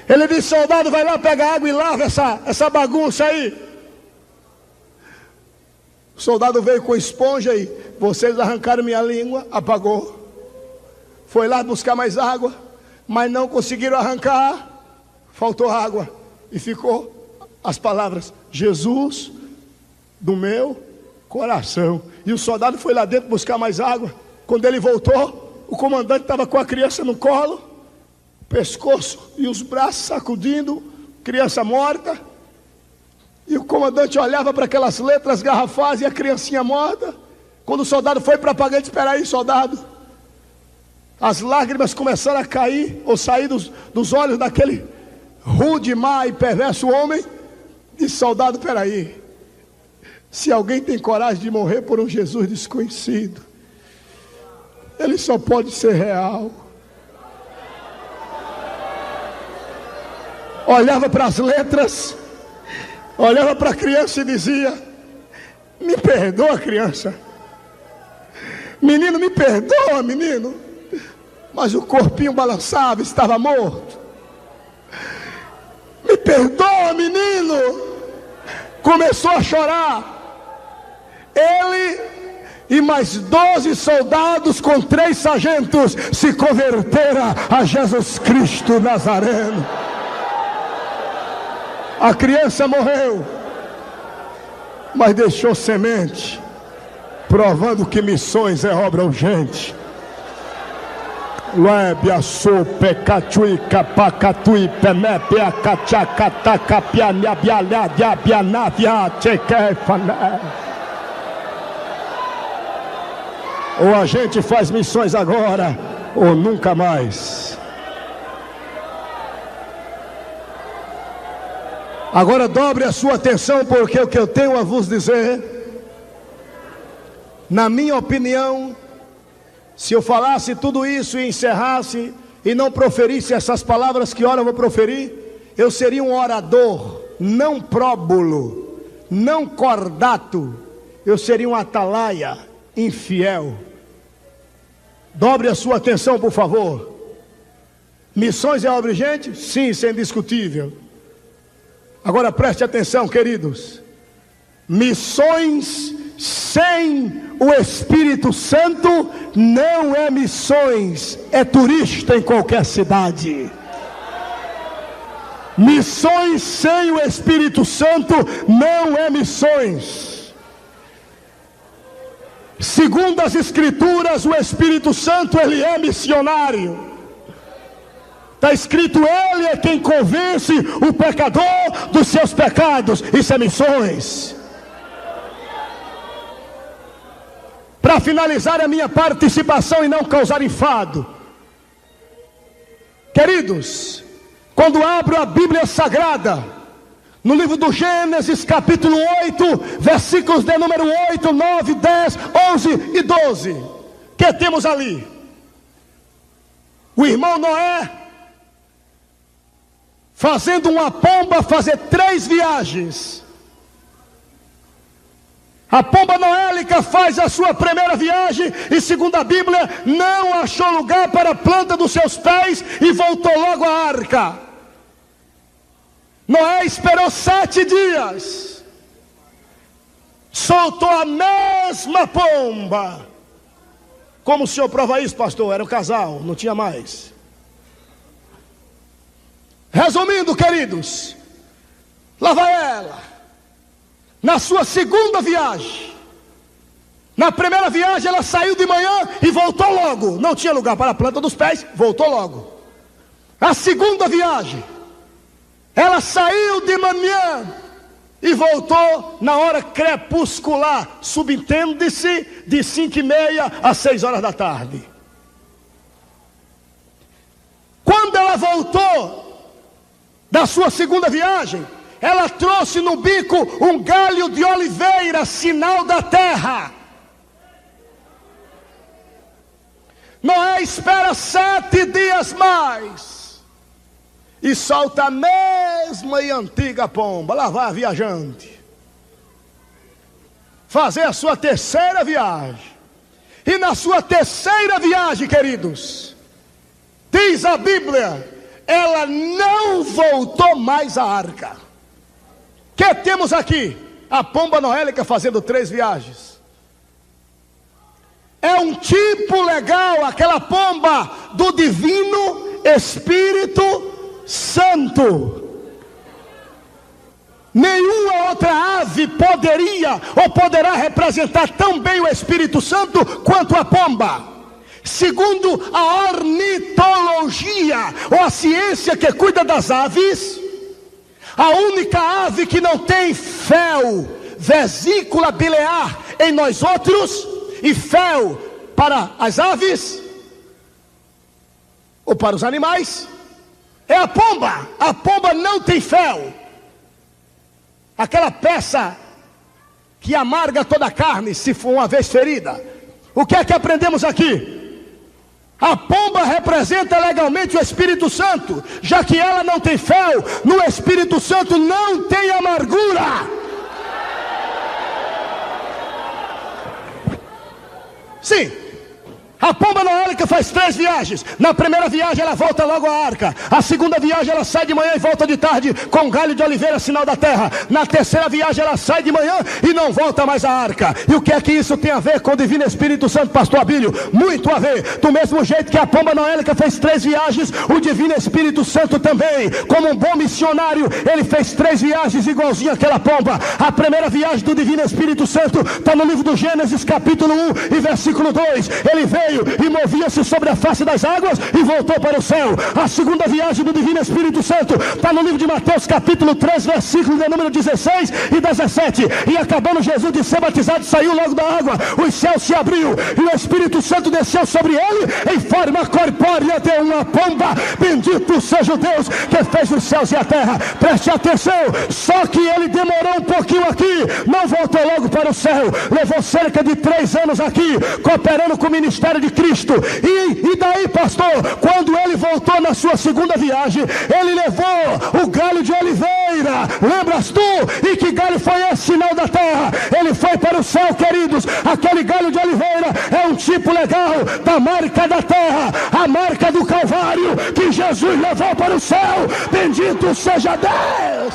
Ele disse: soldado, vai lá pegar água e lava essa bagunça aí. O soldado veio com esponja e: vocês arrancaram minha língua, apagou. Foi lá buscar mais água, mas não conseguiram arrancar, faltou água, e ficou as palavras: Jesus do meu coração. E o soldado foi lá dentro buscar mais água. Quando ele voltou, o comandante estava com a criança no colo, pescoço e os braços sacudindo, criança morta. E o comandante olhava para aquelas letras garrafais e a criancinha morta. Quando o soldado foi para apagar, ele disse: espera aí, soldado. As lágrimas começaram a cair, ou sair dos olhos daquele rude, má e perverso homem. Disse: soldado, espera aí. Se alguém tem coragem de morrer por um Jesus desconhecido, ele só pode ser real. Olhava para as letras, olhava para a criança e dizia: me perdoa, criança. Menino, me perdoa, menino. Mas o corpinho balançava, estava morto. Me perdoa, menino. Começou a chorar. Ele e mais 12 soldados com 3 sargentos se converteram a Jesus Cristo Nazareno. A criança morreu, mas deixou semente, provando que missões é obra urgente. Lebia sope catui capacatui penepe acachaca capiania bialha diabianavia chequefana. Ou a gente faz missões agora, ou nunca mais. Agora dobre a sua atenção, porque o que eu tenho a vos dizer, na minha opinião, se eu falasse tudo isso e encerrasse e não proferisse essas palavras que ora eu vou proferir, eu seria um orador não próbulo, não cordato, eu seria um atalaia infiel. Dobre a sua atenção, por favor. Missões é obra urgente? Sim, isso é indiscutível. Agora preste atenção, queridos. Missões sem o Espírito Santo não é missões, é turista em qualquer cidade. Missões sem o Espírito Santo não é missões. Segundo as Escrituras, o Espírito Santo, ele é missionário. Está escrito, ele é quem convence o pecador dos seus pecados. Isso é missões. Para finalizar a minha participação e não causar enfado, queridos, quando abro a Bíblia Sagrada, no livro do Gênesis, capítulo 8, versículos de número 8, 9, 10, 11 e 12, que temos ali? O irmão Noé, fazendo uma pomba, fazer 3 viagens. A pomba noélica faz a sua primeira viagem e, segundo a Bíblia, não achou lugar para a planta dos seus pés e voltou logo à arca. Noé esperou 7 dias, soltou a mesma pomba. Como o senhor prova isso, pastor? Era um casal, não tinha mais. Resumindo, queridos, lá vai ela. Na sua segunda viagem. Na primeira viagem ela saiu de manhã e voltou logo. Não tinha lugar para a planta dos pés, voltou logo. A segunda viagem, ela saiu de manhã e voltou na hora crepuscular. Subentende-se de 5h30 às 6 horas da tarde. Quando ela voltou da sua segunda viagem, ela trouxe no bico um galho de oliveira, sinal da terra. Noé espera 7 dias mais e solta a mesma e antiga pomba. Lá vai a viajante fazer a sua terceira viagem. E na sua terceira viagem, queridos, diz a Bíblia, ela não voltou mais à arca. Que temos aqui? A pomba noélica fazendo 3 viagens. É um tipo legal, aquela pomba do divino Espírito Santo. Nenhuma outra ave poderia ou poderá representar tão bem o Espírito Santo quanto a pomba. Segundo a ornitologia, ou a ciência que cuida das aves, a única ave que não tem fel, vesícula biliar em nós outros, e fel para as aves, ou para os animais, é a pomba. A pomba não tem fel. Aquela peça que amarga toda a carne, se for uma vez ferida. O que é que aprendemos aqui? A pomba representa legalmente o Espírito Santo, já que ela não tem fel, no Espírito Santo não tem amargura. Sim, a pomba noélica faz 3 viagens. Na primeira viagem ela volta logo à arca. A segunda viagem ela sai de manhã e volta de tarde com um galho de oliveira, sinal da terra. Na terceira viagem ela sai de manhã e não volta mais à arca. E o que é que isso tem a ver com o Divino Espírito Santo, pastor Abílio? Muito a ver. Do mesmo jeito que a pomba noélica fez 3 viagens, o Divino Espírito Santo também, como um bom missionário, ele fez 3 viagens igualzinho àquela pomba. A primeira viagem do Divino Espírito Santo está no livro do Gênesis, capítulo 1 e versículo 2. Ele veio e movia-se sobre a face das águas e voltou para o céu. A segunda viagem do Divino Espírito Santo está no livro de Mateus, capítulo 3, versículos de número 16 e 17. E acabando Jesus de ser batizado, saiu logo da água, os céus se abriu e o Espírito Santo desceu sobre ele em forma corpórea de uma pomba. Bendito seja o Deus que fez os céus e a terra. Preste atenção, só que ele demorou um pouquinho aqui, não voltou logo para o céu. Levou cerca de 3 anos aqui, cooperando com o ministério de Cristo. E daí, pastor, quando ele voltou na sua segunda viagem, ele levou o galho de oliveira. Lembras tu? E que galho foi esse? Sinal da terra. Ele foi para o céu, queridos. Aquele galho de oliveira é um tipo legal da marca da terra, a marca do Calvário que Jesus levou para o céu. Bendito seja Deus.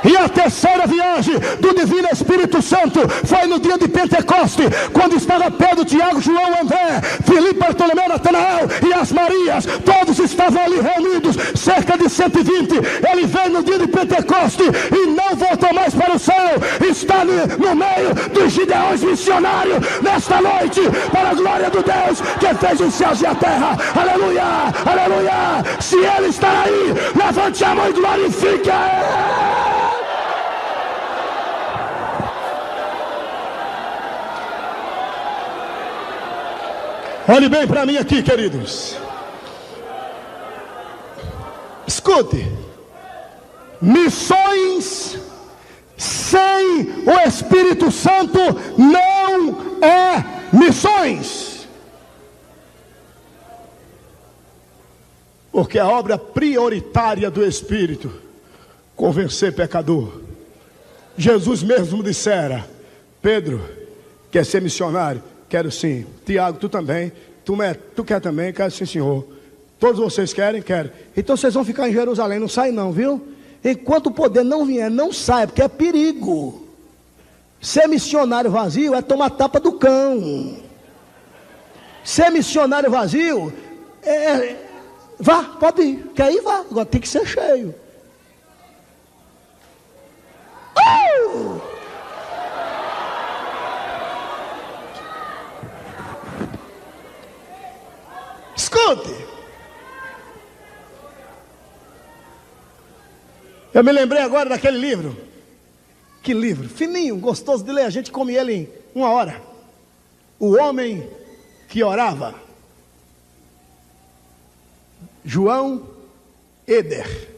E a terceira viagem do Divino Espírito Santo foi no dia de Pentecoste, quando estava Pedro, Tiago, João, André, Filipe, Bartolomeu, Natanael e as Marias. Todos estavam ali reunidos, cerca de 120. Ele veio no dia de Pentecoste e não voltou mais para o céu. Está no meio dos gideões missionários nesta noite, para a glória do Deus que fez os céus e a terra. Aleluia, aleluia. Se Ele está aí, levante a mão e glorifique a Ele. Olhe bem para mim aqui, queridos. Escute. Missões sem o Espírito Santo não é missões. Porque a obra prioritária do Espírito, convencer pecador. Jesus mesmo dissera: Pedro, quer ser missionário? Quero sim. Tiago, tu também. Tu quer também? Quero sim, Senhor. Todos vocês querem? Quero. Então vocês vão ficar em Jerusalém. Não sai não, viu? Enquanto o poder não vier, não saia, porque é perigo. Ser missionário vazio é tomar tapa do cão. Ser missionário vazio vá, pode ir. Quer ir, vá. Agora tem que ser cheio. Escute. Eu me lembrei agora daquele livro. Que livro? Fininho, gostoso de ler. A gente come ele em 1 hora. O Homem que Orava. João Eder.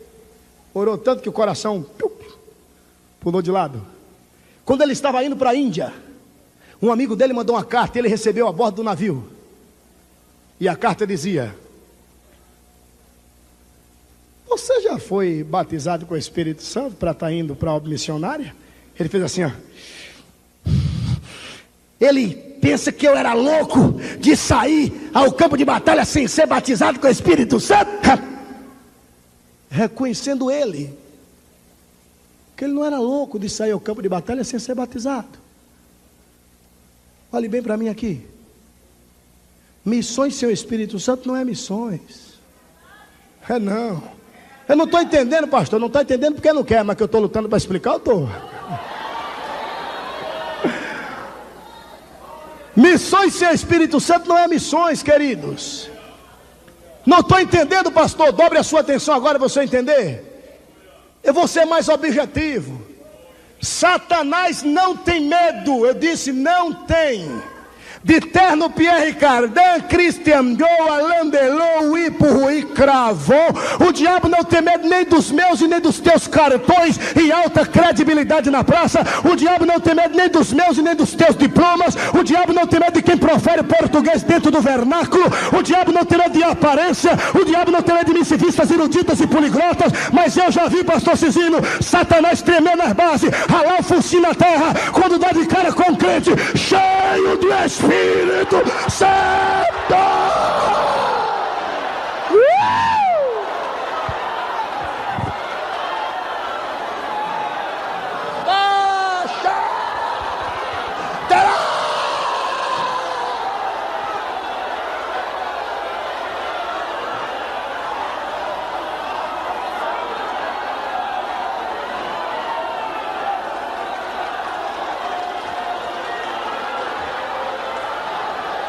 Orou tanto que o coração pulou de lado. Quando ele estava indo para a Índia, um amigo dele mandou uma carta e ele recebeu a bordo do navio. E a carta dizia: você já foi batizado com o Espírito Santo para estar indo para a obra missionária? Ele fez assim, ó. Ele pensa que eu era louco de sair ao campo de batalha sem ser batizado com o Espírito Santo? Reconhecendo ele, que ele não era louco de sair ao campo de batalha sem ser batizado. Olhe bem para mim aqui. Missões sem o Espírito Santo não é missões. É não. Eu não estou entendendo, pastor. Não estou entendendo porque não quer, mas que eu estou lutando para explicar, eu estou. Missões sem o Espírito Santo não é missões, queridos. Não estou entendendo, pastor. Dobre a sua atenção agora para você entender. Eu vou ser mais objetivo. Satanás não tem medo. Eu disse não tem. De terno Pierre Cardin, Christian Dior, Alain Delon, Ipo e Cravon. O diabo não tem medo nem dos meus e nem dos teus cartões e alta credibilidade na praça. O diabo não tem medo nem dos meus e nem dos teus diplomas. O diabo não tem medo de quem profere português dentro do vernáculo. O diabo não tem medo de aparência. O diabo não tem medo de missivistas eruditas e poliglotas. Mas eu já vi, pastor Cizino, Satanás tremer nas bases, ralar o focinho na terra, quando dá de cara com o crente cheio do Espírito Santo.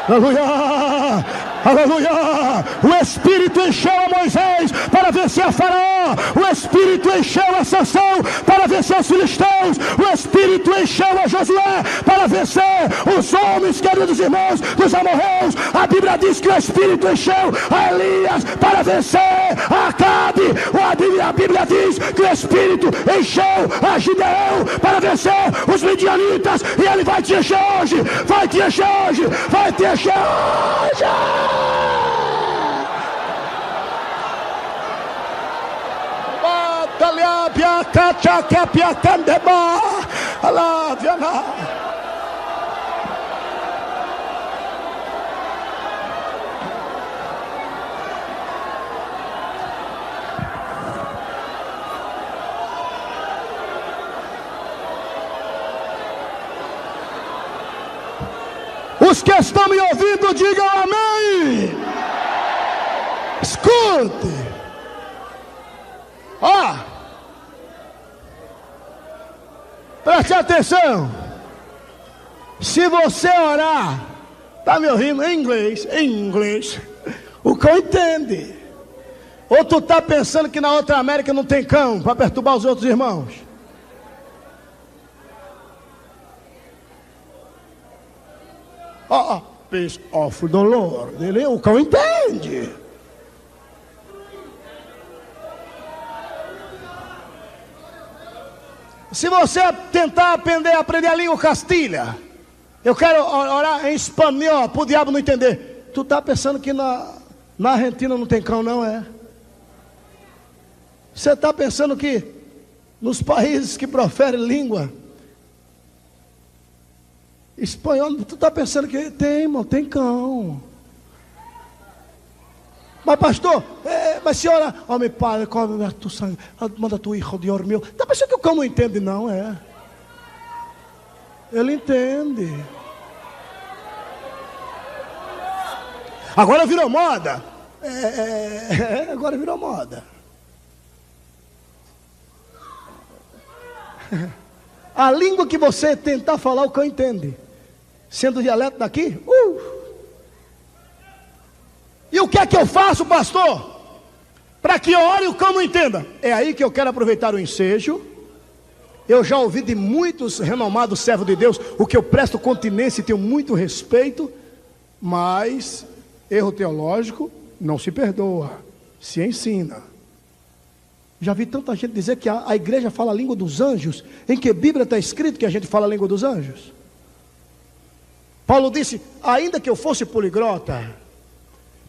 Aleluia, aleluia. O Espírito encheu a Moisés para vencer a Faraó. O Espírito encheu a Sansão para vencer os filisteus. O Espírito encheu a Josué para vencer os homens, queridos irmãos, dos amorreus. A Bíblia diz que o Espírito encheu a Elias para vencer a Acabe. A Bíblia diz que o Espírito encheu a Gideão para vencer os midianitas. E ele vai te encher hoje, vai te encher hoje, vai te encher hoje. Os que estão me ouvindo, digam amém. Escute. Ó, preste atenção. Se você orar, tá me ouvindo em inglês, o cão entende. Ou tu tá pensando que na outra América não tem cão para perturbar os outros irmãos? Peace of the Lord. O cão entende. Se você tentar aprender a língua castilha, eu quero orar em espanhol para o diabo não entender. Tu tá pensando que na Argentina não tem cão, não é? Você está pensando que nos países que proferem língua espanhol, tu está pensando que tem, irmão, tem cão. Mas pastor, mas senhora, meu pai, manda tu hijo de meu. Está pensando que o cão não entende, não é? Ele entende. Agora virou moda. Agora virou moda. A língua que você tentar falar, o cão entende. Sendo dialeto daqui, E o que é que eu faço, pastor? Para que eu ore e o cão não entenda. É aí que eu quero aproveitar o ensejo. Eu já ouvi de muitos renomados servos de Deus, o que eu presto continência e tenho muito respeito, mas erro teológico não se perdoa, se ensina. Já vi tanta gente dizer que a igreja fala a língua dos anjos. Em que Bíblia está escrito que a gente fala a língua dos anjos? Paulo disse, ainda que eu fosse poliglota.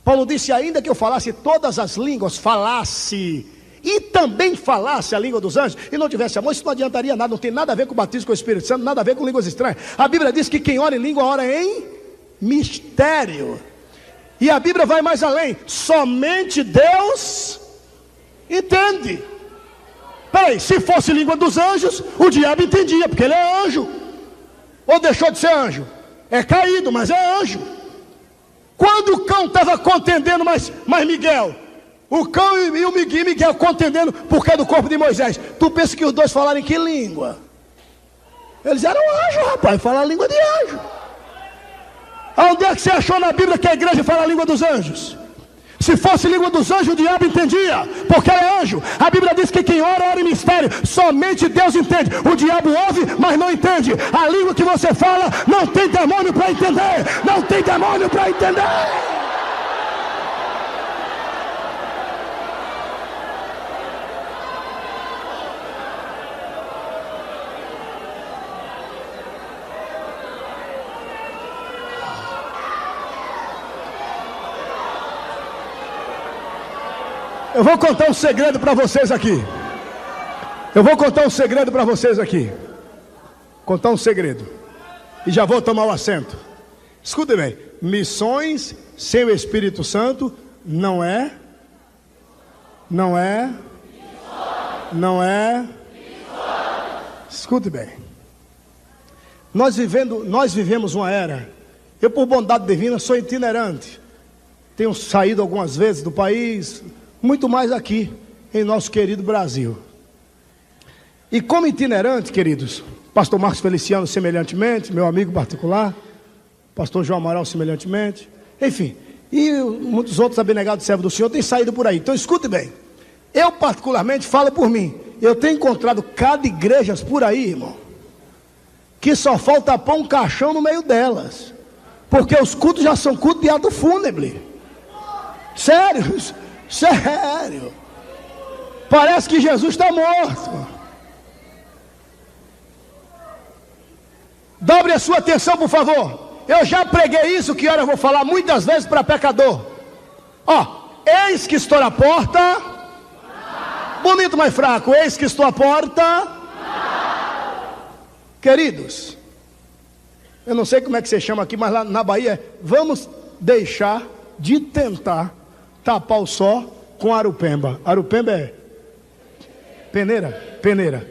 Paulo disse, ainda que eu falasse todas as línguas, falasse e também falasse a língua dos anjos, e não tivesse amor, isso não adiantaria nada. Não tem nada a ver com o batismo com o Espírito Santo, nada a ver com línguas estranhas. A Bíblia diz que quem ora em língua, ora em mistério. E a Bíblia vai mais além. Somente Deus entende. Peraí, se fosse língua dos anjos, o diabo entendia, porque ele é anjo. Ou deixou de ser anjo? É caído, mas é anjo. Quando o cão estava contendendo, mas Miguel, o cão e o Miguel contendendo por causa do corpo de Moisés, tu pensa que os dois falaram em que língua? Eles eram anjos, rapaz, falaram a língua de anjo. Onde é que você achou na Bíblia que a igreja fala a língua dos anjos? Se fosse língua dos anjos, o diabo entendia, porque é anjo. A Bíblia diz que quem ora, ora em mistério. Somente Deus entende. O diabo ouve, mas não entende. A língua que você fala, não tem demônio para entender. Não tem demônio para entender. Eu vou contar um segredo para vocês aqui. Contar um segredo. E já vou tomar o assento. Escuta bem. Missões sem o Espírito Santo não é. Escute bem. Nós vivemos uma era. Eu, por bondade divina, sou itinerante. Tenho saído algumas vezes do país, muito mais aqui, em nosso querido Brasil. E como itinerante, queridos, pastor Marcos Feliciano semelhantemente, meu amigo particular, pastor João Amaral semelhantemente, enfim, e muitos outros abnegados servos do Senhor têm saído por aí. Então escute bem, eu particularmente falo por mim, eu tenho encontrado cada igreja por aí, irmão, que só falta pôr um caixão no meio delas, porque os cultos já são cultos de ato fúnebre. Sério. Parece que Jesus está morto. Dobre a sua atenção, por favor. Eu já preguei isso, que eu vou falar muitas vezes para pecador. Eis que estou à porta. Bonito, mas fraco. Eis que estou à porta. Queridos, eu não sei como é que você chama aqui, mas lá na Bahia, vamos deixar de tentar tapar o sol com arupemba. Arupemba é peneira.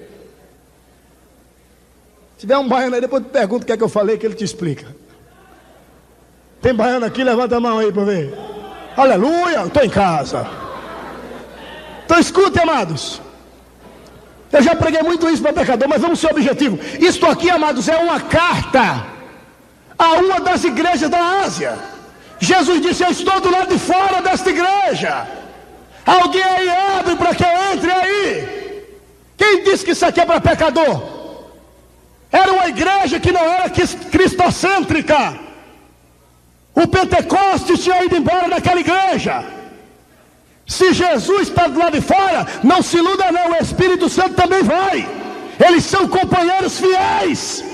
Se tiver um baiano aí, depois tu pergunta o que é que eu falei, que ele te explica. Tem baiano aqui? Levanta a mão aí para ver. Aleluia, estou em casa. Então escute, amados. Eu já preguei muito isso para pecador, mas vamos ser objetivo. Isto aqui, amados, é uma carta a uma das igrejas da Ásia. Jesus disse: eu estou do lado de fora desta igreja. Alguém aí abre para que eu entre aí. Quem disse que isso aqui é para pecador? Era uma igreja que não era cristocêntrica. O Pentecostes tinha ido embora daquela igreja. Se Jesus está do lado de fora, não se iluda não, o Espírito Santo também vai. Eles são companheiros fiéis.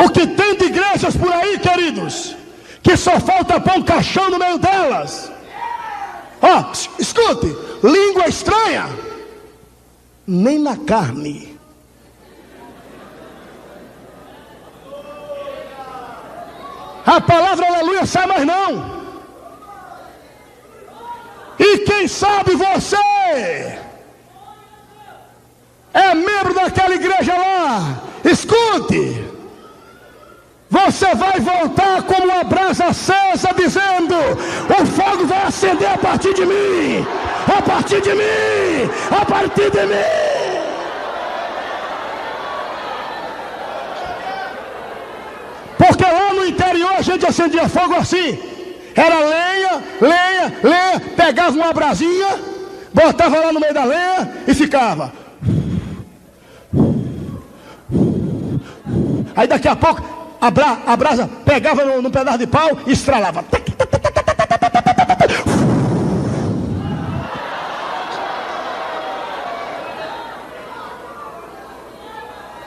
O que tem de igrejas por aí, queridos, que só falta pôr um caixão no meio delas. Ó, escute, língua estranha, nem na carne. A palavra aleluia sai mais não. E quem sabe você é membro daquela igreja lá. Escute, você vai voltar como uma brasa acesa, dizendo: o fogo vai acender a partir de mim, a partir de mim, a partir de mim. Porque lá no interior a gente acendia fogo assim. Era lenha, pegava uma brasinha, botava lá no meio da lenha e ficava. Aí daqui a pouco a brasa pegava num pedaço de pau e estralava.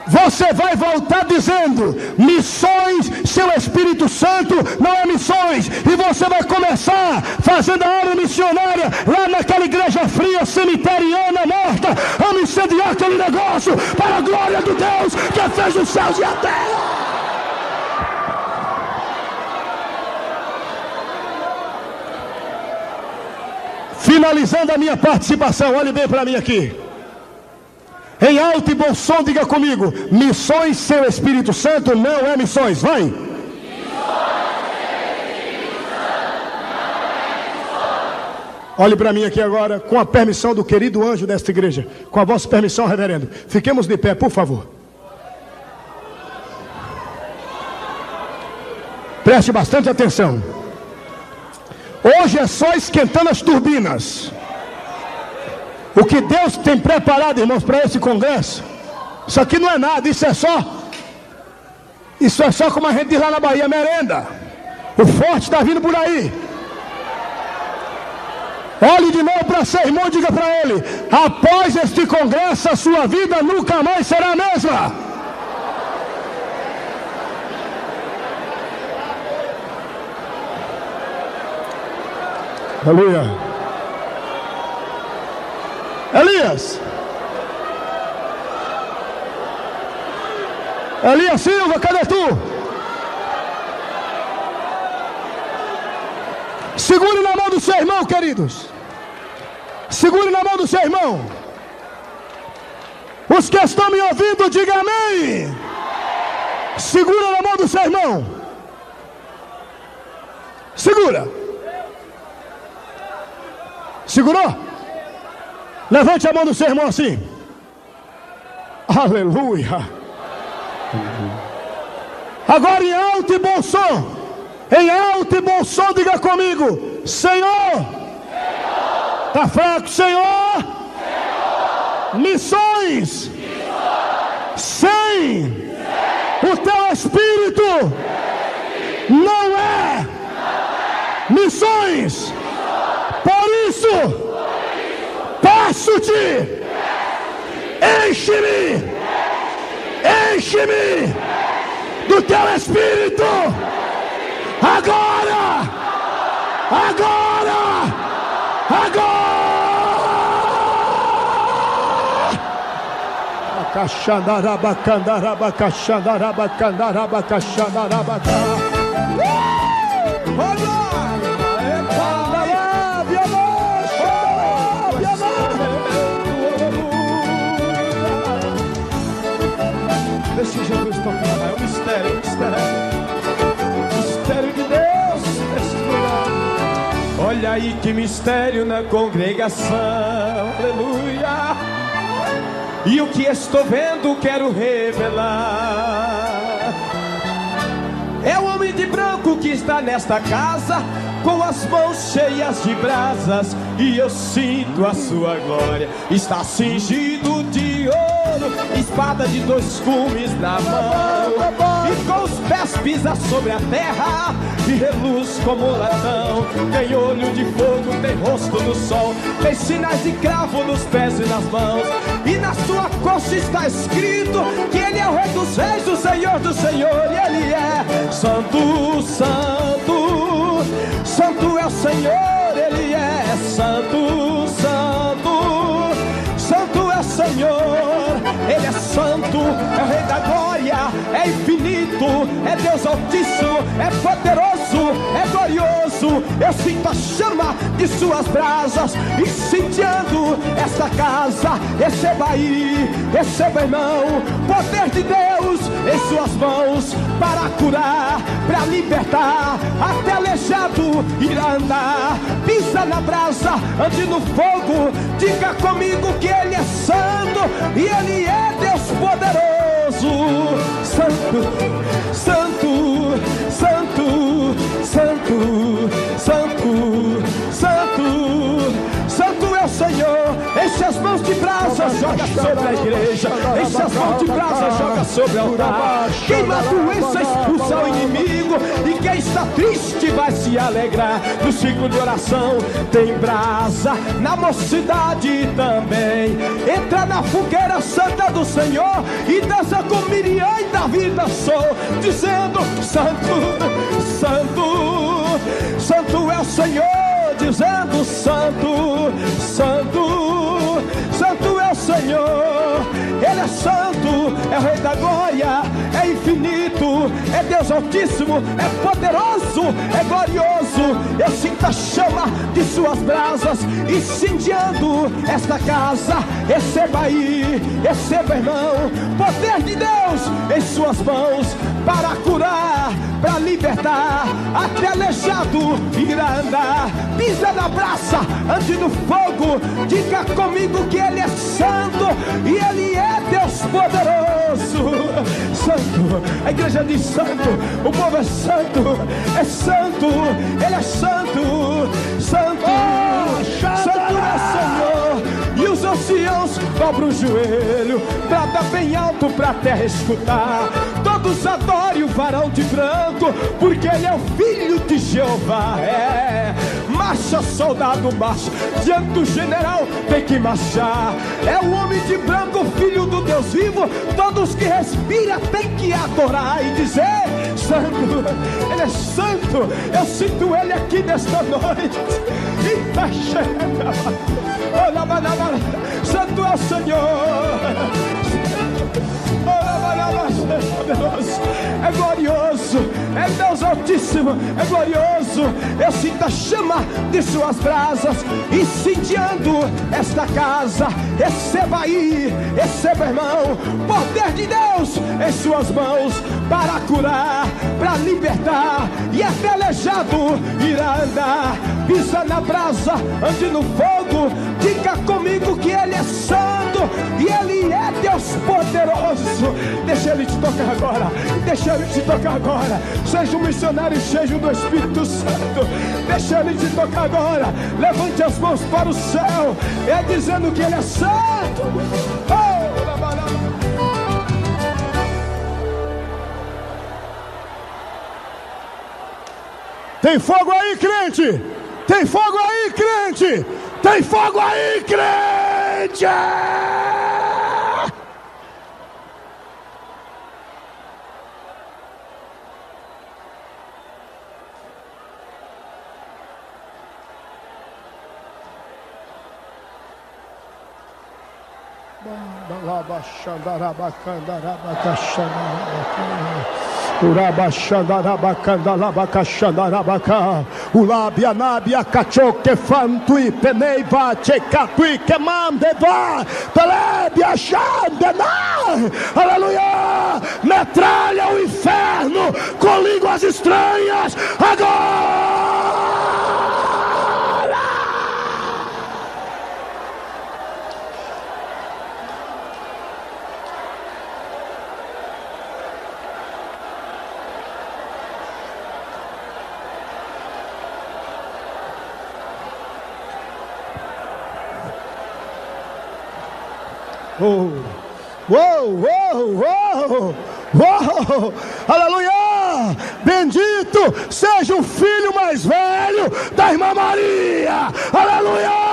Você vai voltar dizendo: missões, seu Espírito Santo não é missões. E você vai começar fazendo a obra missionária lá naquela igreja fria, cemiteriana, morta. Vamos incendiar aquele negócio para a glória do Deus que fez os céus e a terra. Finalizando a minha participação, olhe bem para mim aqui. Em alto e bom som, diga comigo: missões sem o Espírito Santo não é missões. Vai. Missões sem Espírito Santo não é missões. Olhe para mim aqui agora, com a permissão do querido anjo desta igreja. Com a vossa permissão, reverendo. Fiquemos de pé, por favor. Preste bastante atenção. Hoje é só esquentando as turbinas. O que Deus tem preparado, irmãos, para esse congresso, isso aqui não é nada, isso é só como a gente diz lá na Bahia, merenda. O forte está vindo por aí. Olhe de novo para seu irmão, diga para ele: após este congresso, a sua vida nunca mais será a mesma. Aleluia. Elias Silva, cadê tu? Segure na mão do seu irmão, queridos. Segure na mão do seu irmão. Os que estão me ouvindo, diga amém. Segura na mão do seu irmão. Segura. Segurou? Levante a mão do seu irmão assim. Aleluia. Agora em alto e bom som. Em alto e bom som, diga comigo: Senhor. Está fraco, Senhor. Missões. Sem o teu Espírito não é missões. Por isso peço-te, enche-me do teu Espírito, agora. Deixa Jesus tocar. É um mistério, mistério de Deus neste lugar. Olha aí que mistério na congregação, aleluia. E o que estou vendo quero revelar. É o homem de branco que está nesta casa, com as mãos cheias de brasas, e eu sinto a sua glória. Está cingido de ouro, espada de 2 gumes na mão, e com os pés pisa sobre a terra, e reluz como latão. Tem olho de fogo, tem rosto no sol, tem sinais de cravo nos pés e nas mãos, e na sua coxa está escrito que ele é o Rei dos Reis, o Senhor do Senhor, e ele é Santo, Santo, Santo é o Senhor, ele é Santo, Santo, Santo é o Senhor, ele é santo, é o Rei da glória, é infinito, é Deus altíssimo, é poderoso, é glorioso. Eu sinto a chama de suas brasas incendiando esta casa. Receba aí, receba, irmão, poder de Deus em suas mãos, para curar, para libertar, até aleijado irá andar. Pisa na brasa, ande no fogo, diga comigo que ele é santo e ele é Deus poderoso. Santo, santo, santo, santo, santo, santo, santo é o Senhor. Enche as mãos de brasa, joga sobre a igreja. Enche as mãos de brasa, joga sobre o altar. Queima a doença, expulsa o inimigo, e quem está triste vai se alegrar. No ciclo de oração tem brasa, na mocidade também. Entra na fogueira santa do Senhor e dança com Miriam e Davi dançou, dizendo: Santo, Santo, Santo é o Senhor, dizendo: Santo, Santo, Santo é o Senhor. Ele é santo, é o Rei da glória, é infinito, é Deus altíssimo, é poderoso, é glorioso. Eu sinto a chama de suas brasas incendiando esta casa. Receba aí, receba, irmão, poder de Deus em suas mãos, para curar, para libertar, até aleijado irá andar. Pisa na brasa, ande no fogo, diga comigo que ele é santo e ele é Deus poderoso. Santo, a igreja diz santo, o povo é santo, ele é santo, santo, santo é o Senhor. E os anciãos dobram o joelho, brada bem alto pra terra escutar. Todos adorem o varão de branco, porque ele é o filho de Jeová. É, marcha, soldado, marcha, diante do general tem que marchar. É o homem de branco, filho do Deus vivo. Todos que respiram tem que adorar e dizer: santo, ele é santo. Eu sinto ele aqui nesta noite. Eita, chega, santo é o Senhor. É glorioso, é Deus altíssimo, é glorioso. Eu sinto a chama de suas brasas incendiando esta casa. Receba aí, receba, irmão, poder de Deus em suas mãos, para curar, para libertar, e até aleijado irá andar. Pisa na brasa, ande no fogo, diga comigo que ele é santo e ele é Deus poderoso. Deixa ele te tocar agora, deixa ele te tocar agora. Seja um missionário cheio do Espírito Santo, deixa ele te tocar agora. Levante as mãos para o céu, é dizendo que ele é santo. Tem fogo aí, crente! Tem fogo aí, crente! Tem fogo aí, crente! Ulabia nabia cachoque fantui peneiva checatui que mandeva pelebia xandena. Aleluia! Metralha o inferno com línguas estranhas agora. Oh, uou, uou, uou, uou, aleluia! Bendito seja o filho mais velho da irmã Maria, aleluia!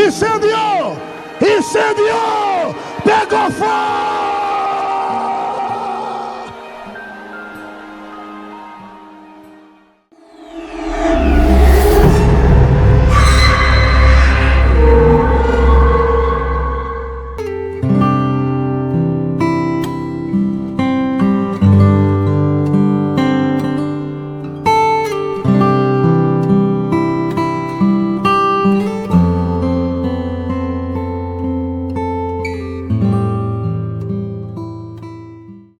Incendiou! Incendiou! Pegou fogo!